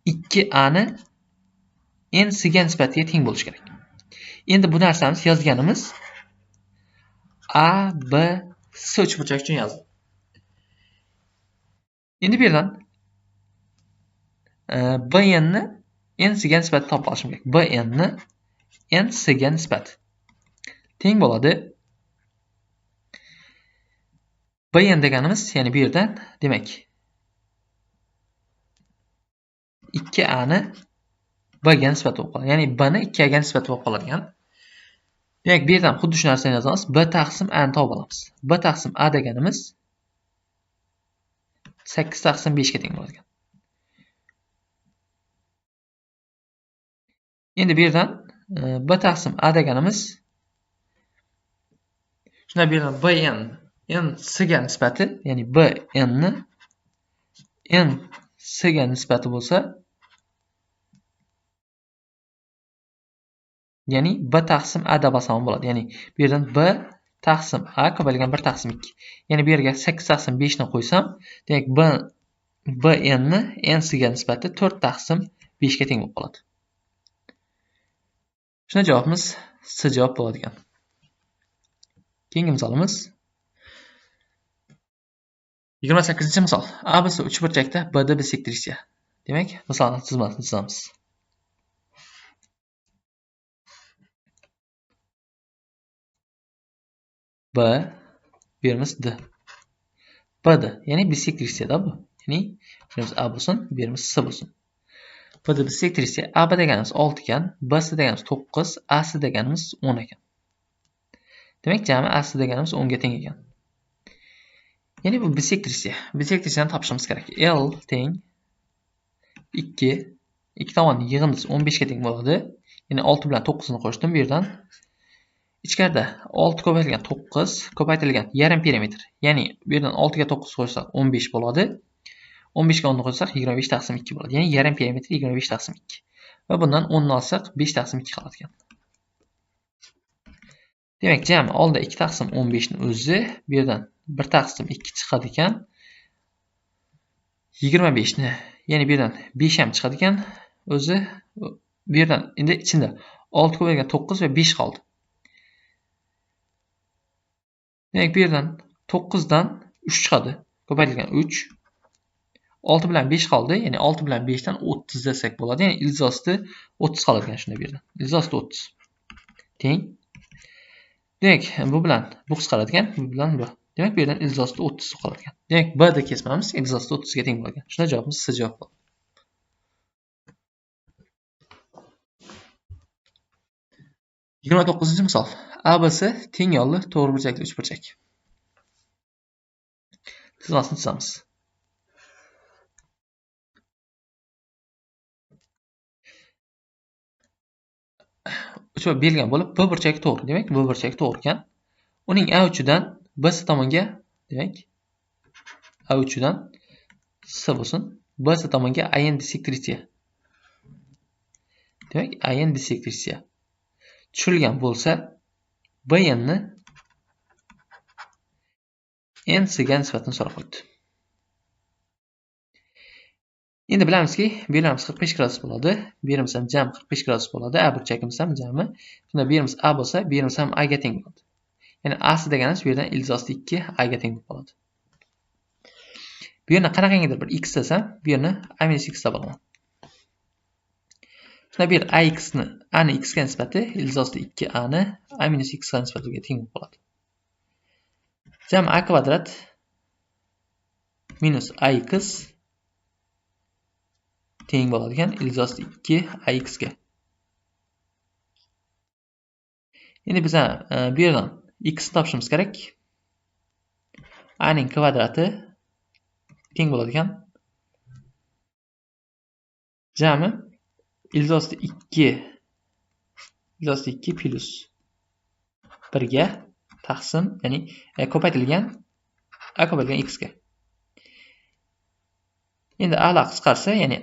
2A ni NC ga nisbatiga teng bo'lishi kerak. Endi bu narsamiz yozganimiz A, B, C uchburchak uchun yozdim. Endi bu yerdan BN ni NC ga nisbati topib olishim kerak. BN ni NC ga nisbati teng bo'ladi. BN deganimiz, ya'ni bu yerdan, demak, 2A ni B ga nisbati bo'lib qoladi. Ya'ni B ni 2A ga nisbati bo'lib qoladigan. Demak, bu yerdan xuddi shu narsani yozamiz. B taqsim A ni topib olamiz. B taqsim A deganimiz 8 taqsim 5 ga teng bo'ladi. Endi bu yerdan B taqsim A deganimiz, shunda bu yerdan BN NC ga nisbati, ya'ni BN ni NC ga nisbati bo'lsa, ya'ni b taqsim a da basamı bo'ladi. Ya'ni bu yerdan b taqsim a ko'paytirilgan 1 taqsim 2. Ya'ni bu yerga 8 taqsim 5 ni qo'ysam, demak b n ni n siga nisbati 4 taqsim 5 ga teng bo'lib qoladi. Shunda javobimiz C javob bo'ladi ekan. Keyingi misolimiz 28-misol. ABC uchburchakda BD bisektriya. Demak, misolni tizmasini chizamiz. B birimiz D. BD, ya'ni bisektriyada bu. Ya'ni birimiz A bo'lsin, birimiz C bo'lsin. BD bisektriya. AB deganimiz 6 ekan, BC deganimiz 9, AC deganimiz 10 ekan. Demak, jami AC deganimiz 10 ga teng ekan. Ya'ni bu bisektriya. Bisektriyani topishimiz kerak. L teng 2 tomonni yig'indisi 15 ga teng bo'ladi. Ya'ni 6 bilan 9 ni qo'shdim bu yerdan. Ichkarida 6 ko'paytirilgan 9 ko'paytirilgan yarim perimetr. Ya'ni bu yerdan 6 ga 9 qo'shsak 15 bo'ladi. 15 ga 10 ni qo'shsak 25 taqsim 2 bo'ladi. Ya'ni yarim perimetr 25 taqsim 2. Va bundan 10 ni olsak 5 taqsim 2 qoladi ekan. Demak, jami oldida 2 taqsim 15 ni o'zi, bu yerdan 1 taqsim 2 chiqadi ekan. 25 ni, ya'ni bu yerdan 5 ham chiqadi ekan. O'zi bu yerdan endi ichida 6 ko'paytirilgan 9 va 5 qoldi. Demak, bu yerdan 9 dan 3 chiqadi. Ko'paytirilgan 3. 6 bilan 5 qoldi. Ya'ni 6 bilan 5 dan 30 desak bo'ladi. Ya'ni ildizosti 30 qoladi ekan shunda bu yerdan. Ildizosti 30. Teng. Demak, bu bilan bu qisqaradi ekan, bu bilan bu. Demak, bu yerdan ildizosti 30 qoladi ekan. Demak, B da kesmamiz ildizosti 30 ga teng bo'ladi ekan. Shunda javobimiz C javob bo'ladi. 29-misol. ABC teng yo'lli to'g'ri burchakli uchburchak. Tizmasini chizamiz. Uchba berilgan bo'lib, B burchagi to'g'ri. Demak, B burchagi to'g'ri ekan. Uning A uchidan BC tomonga, demak, A uchidan C bo'lsin. BC tomonga AN bisektriya. Demak, AN bisektriya tushirilgan bo'lsa, BN ni NC ga nisbatan so'rab qo'ydi. Endi bilamizki, beramiz 45 gradus bo'ladi. Berimiz ham jami 45 gradus bo'ladi. A burchagimiz ham jami. Shunda berimiz A bo'lsa, berimiz ham A ga teng bo'ladi. Ya'ni AC deganimiz bu yerdan ildizosti 2 A ga teng bo'ladi. Bu yerni qanaqangidir bir x desam, bu yerni A-x deb olaman. Shunda bu yer AX ni A ni x ga nisbati ildizosti 2A ni A-x ga nisbatiga teng bo'ladi. Jami A kvadrat minus AX teng bo'ladi ekan ildizosti 2 AX ga. Endi biz bu yerdan x ni topishimiz kerak. A ning kvadrati teng bo'ladi ekan. Jami ildizosti 2 plus 1 ga taqsim, ya'ni ko'paytirilgan A ko'paytirilgan x ga. Endi A lar qisqarsa, ya'ni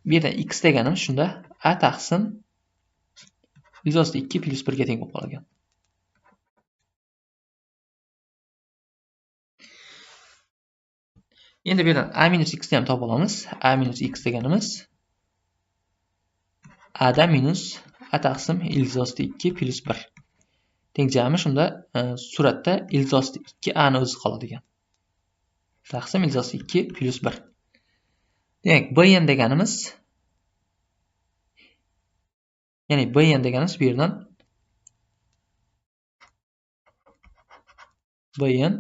bu yerdan x deganimiz shunda A taqsim ildizosti 2 plus 1 ga teng bo'lib qolgan. Endi bu yerdan A-x ni ham topib olamiz. A-x deganimiz A da minus A taqsim ildizosti 2 plus 1. Teng jami shunda suratda ildizosti 2A ni o'zi qoladi ekan. Taqsim ildizosti 2 plus 1. Demak, BN deganimiz, ya'ni BN deganimiz bu yerdan BN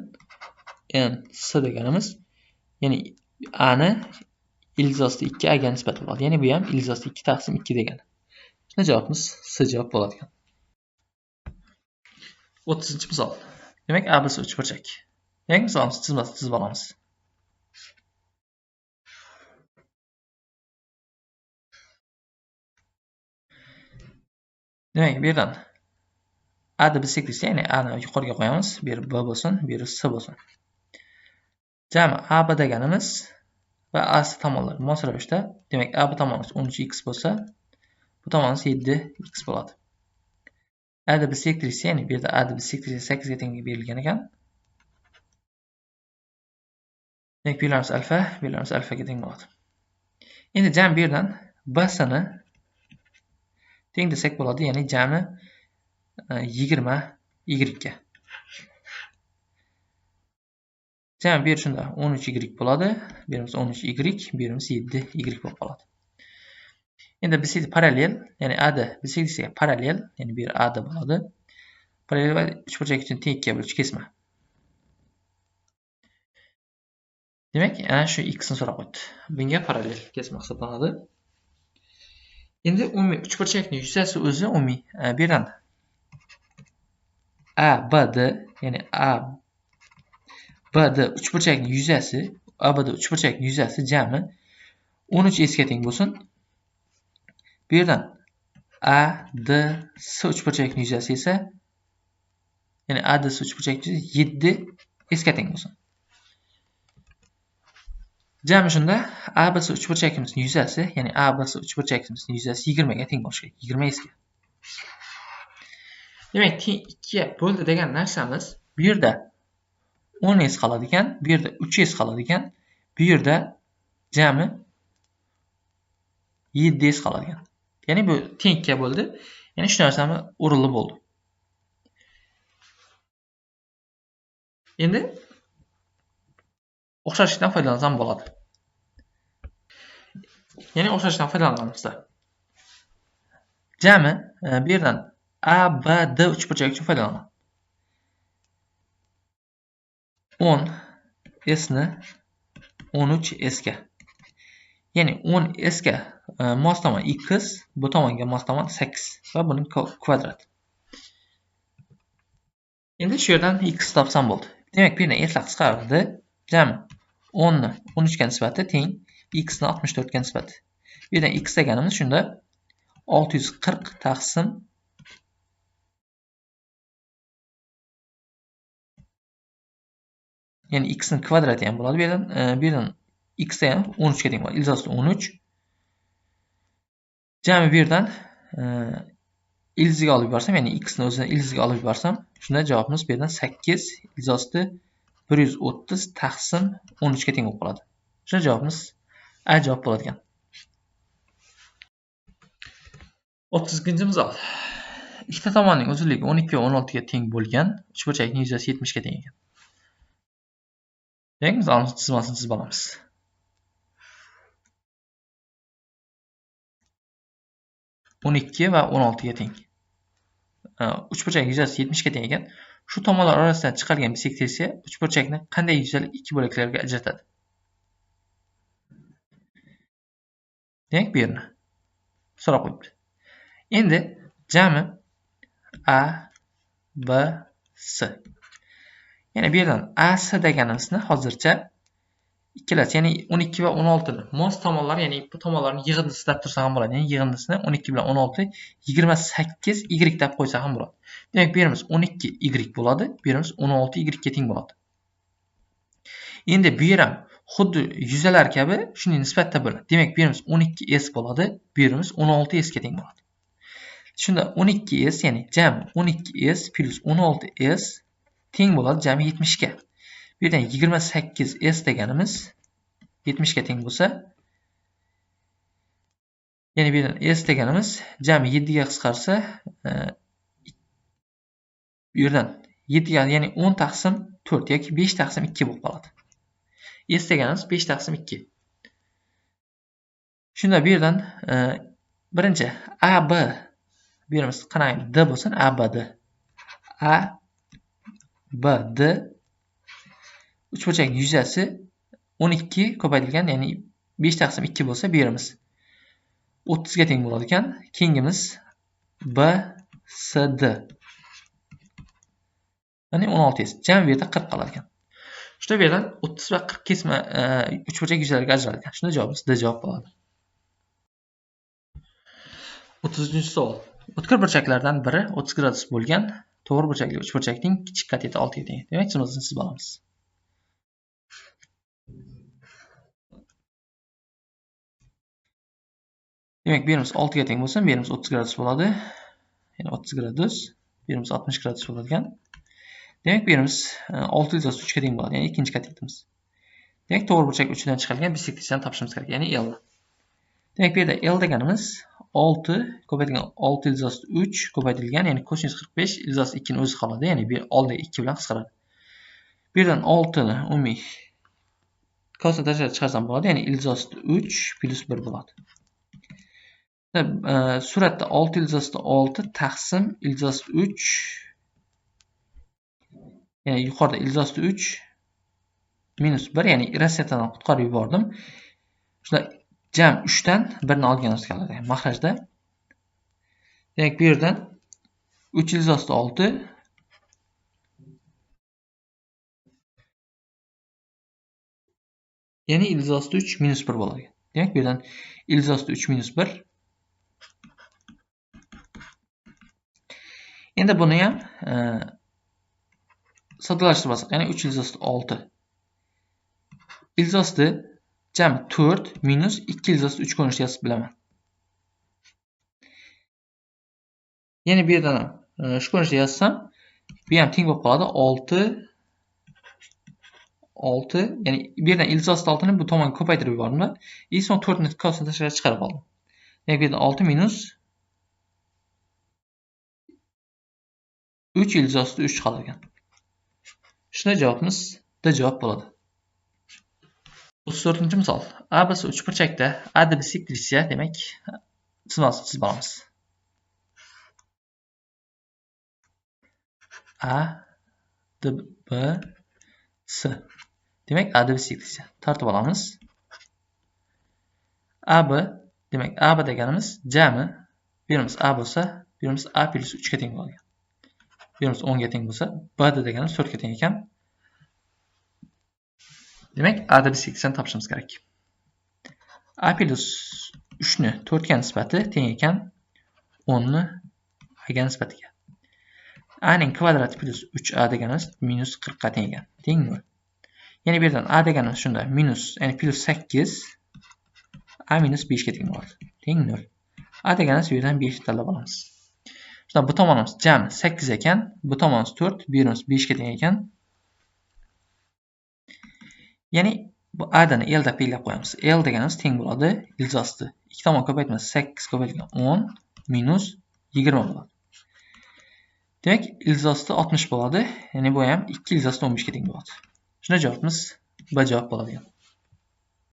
N C deganimiz, ya'ni A ni ildizosti 2A ga nisbat bo'ladi. Ya'ni bu ham ildizosti 2 taqsim 2 degani. Shunda javobimiz C javob bo'ladi ekan. 30-misol. Demak, ABC uchburchak. Yangi misolimiz chizmasini chizib olamiz. Demak, bu yerdan A da bisektriya, ya'ni A ni yuqoriga qo'yamiz. Bu yer B bo'lsin, bu yer C bo'lsin. Jami AB deganimiz va AC tomonlar mos ravishda, demak AB tomonimiz 13x bo'lsa, bu tomonimiz 7x bo'ladi. A'da bisektrisi, ya'ni bu yerda A'da bisektrisi 8 ga teng berilgan ekan. Demak, bilarimiz alfaga teng bo'ladi. Endi jami bu yerdan B-sini teng desak bo'ladi, ya'ni jami 20 y ga. Jami bu yer shunda 13 y bo'ladi. Bu yerimiz 13 y, bu yerimiz 7 y bo'lib qoladi. Endi bisektrisi parallel, ya'ni A'da bisektrisiga parallel, ya'ni bu yer A'da bo'ladi. Parallel va uchburchak uchun teng 2 ga bo'luvchi kesma. Demak, ana shu x ni so'rab qo'ydi. Bunga parallel kesma hisoblanadi. Endi umumiy uchburchakning yuzasi o'zi umumiy bu yerdan ABD, ya'ni ABD uchburchakning yuzasi, ABD uchburchakning yuzasi jami 13 s ga teng bo'lsin. Bu yerdan ADS uchburchakning yuzasi esa, ya'ni ADS uchburchakning yuzasi 7 s ga teng bo'lsin. Jami shunda ABC uchburchagimizning yuzasi, ya'ni ABC uchburchagimizning yuzasi 20 ga teng bo'lishi kerak. 20 s ga. Demak, teng 2 ga bo'ldi degan narsamiz bu yerda 10 s qoladi ekan, bu yerda 3 s qoladi ekan, bu yerda jami 7 s qoladi ekan. Ya'ni bu teng 2 ga bo'ldi. Ya'ni shu narsani o'rinli bo'ldi. Endi o'xshashlikdan foydalansam bo'ladi. Ya'ni o'xshashlikdan foydalanganimizda jami bu yerdan ABD uchburchak uchun foydalanadi. 10 s ni 13 s ga. Ya'ni 10 s ga mos tomon x, bu tomonga mos tomon 8 va buning kvadrati. Endi shu yerdan x topsam bo'ldi. Demak, bu yerdan s'lar qisqardi. Jami 10 ni 13 ga nisbati teng x ni 64 ga nisbati. Bu yerdan x deganimiz shunda 640 taqsim ya'ni x ni kvadrati ham bo'ladi. Bu yerdan x ham 13 ga teng bo'ladi. Ildiz 13. Jami bu yerdan ildiziga olib yuborsam, ya'ni x ni o'zini ildiziga olib yuborsam, shunda javobimiz bu yerdan 8 ildiz 130 taqsim 13 ga teng bo'lib qoladi. Shunda javobimiz A javob bo'ladi ekan. 30-misol. Ikkita tomonning uzunligi 12 va 16 ga teng bo'lgan uchburchakning yuzasi 70 ga teng ekan. Demak, biz oldingi chizmasini chizib olamiz. o'n ikki va 16 ga teng. Uchburchak yuzasi 70 ga teng ekan. Shu tomonlar orasidan chiqarilgan bisektrisi uchburchakni qanday yuzali ikki bo'laklarga ajratadi? Demak, bu yerni so'rab qo'yibdi. Endi jami A, B, S. Ya'ni bu yerdan AC deganimizni hozircha ikkilasi, ya'ni 12 va 16 ni mos tomonlar, ya'ni bu tomonlarni yig'indisi deb tursa ham bo'ladi. Ya'ni yig'indisini 12 bilan 16 28 y deb qo'ysa ham bo'ladi. Demak, bu yerimiz 12 y bo'ladi, bu yerimiz 16 y ga teng bo'ladi. Endi bu yer ham xuddi yuzalar kabi shunday nisbatda bo'ladi. Demak, bu yerimiz 12 s bo'ladi, bu yerimiz 16 s ga teng bo'ladi. Shunda 12 s, ya'ni jami 12 s plus 16 s teng bo'ladi jami 70 ga. Bu yerdan 28 s deganimiz 70 ga teng bo'lsa, ya'ni bu yerdan s deganimiz jami 7 ga qisqarsa, bu yerdan 7 ga, ya'ni 10 taqsim 4 yoki 5 taqsim 2 bo'lib qoladi. S deganimiz 5 taqsim 2. Shunda bu yerdan birinchi AB, bu yerimiz qanaqa D bo'lsin, ABD. ABD uchburchak yuzasi 12 ko'paytirilgan, ya'ni 5 taqsim 2 bo'lsa, bu yerimiz 30 ga teng bo'ladi ekan. Keyingimiz BCD. Ya'ni 16 s. Jami bu yerda 40 qolar ekan. Shunda bu yerdan 30 va 40 kesma uchburchak yuzlariga ajraladi ekan. Shunda javobimiz D javob bo'ladi. 30-savol. O'tkir burchaklardan biri 30 gradus bo'lgan to'g'ri burchakli uchburchakning kichik kateti 6 ga teng. Demak, chizmasini chizib olamiz. Demak, bu yerimiz 6 ga teng bo'lsa, bu yerimiz 30 gradus bo'ladi. Ya'ni 30 gradus. Bu Birimiz 60 gradus bo'ladigan. Demak, birimiz 6 ildiz 3 ga teng bo'ladi. Ya'ni ikkinchi katetimiz. Demak, to'g'ri burchak uchidan chiqarilgan bisektrissani topishimiz kerak, ya'ni L. Demak, bu yerda L deganimiz 6 ko'paytirilgan 6 ildiz 3 ko'paytirilgan, ya'ni kosinus 45 ildiz 2 ni o'zi qoladi, ya'ni bu oldagi 2 bilan qisqaradi. Bu yerdan 6 ni umumiy kosini tashlab chiqarsam bo'ladi, ya'ni ildiz 3 plus 1 bo'ladi. Suratda 6 ildiz 6 taqsim ildiz 3, ya'ni yuqorida ildiz 3 minus 1, ya'ni ratsiyadan qutqarib yubordim. Shunda jam 3 dan 1 ni olganimiz keladi. Mahrajda. Demak, bu yerdan 3 ildiz 6 ya'ni ildiz 3 minus 1 bo'ladi. Demak, bu yerdan ildiz 3 minus 1. Endi buni ham soddalashtirib olsak, ya'ni 3 ildiz 6 ildiz jami 4 minus 2 ildiz 3 ko'rinishda yozib bilaman. Ya'ni bu yerdan shu ko'rinishda yozsam, bu ham teng bo'lib qoladi 6, ya'ni bu yerdan ildiz 6 ni bu tomonga ko'paytirib yubordim-da. So'ng 4 ni kosini tashlab chiqarib oldim. Demak, bu yerdan 6 minus 3 ildiz 3 qolar ekan. Shunda javobimiz D javob bo'ladi. 34-misol. ABC uchburchakda AD bisektrissiya, demak, chizmasini chizib olamiz. A D B C. Demak, AD bisektrissiya. Tortib olamiz. AB, demak, AB deganimiz jami birimiz A bo'lsa, birimiz A plus 3 ga teng bo'ladi. Birimiz 10 ga teng bo'lsa, BD deganimiz 4 ga teng ekan. Demak, AD bisektrissiyani topishimiz kerak. A plus 3 ni 4 ga nisbati teng ekan 10 ni A ga nisbatiga. A ning kvadrati plus 3A deganimiz minus 40 ga teng ekan. Teng 0. Ya'ni bu yerdan A deganimiz shunda minus, ya'ni plus 8 A minus 5 ga teng bo'ladi. Teng 0. A deganimiz bu yerdan 5 ni tanlab olamiz. Shunda bu tomonimiz jami 8 ekan, bu tomonimiz 4, bu yerimiz 5 ga teng ekan. Ya'ni bu A ni L deb belgilab qo'yamiz. L deganimiz teng bo'ladi ildiz 2 tomon ko'paytmasi 8 ko'paytirilgan 10 minus 20 bo'ladi. Demak, ildiz 60 bo'ladi. Ya'ni bu ham 2 ildiz 15 ga teng bo'ladi. Shunda javobimiz B javob bo'ladi.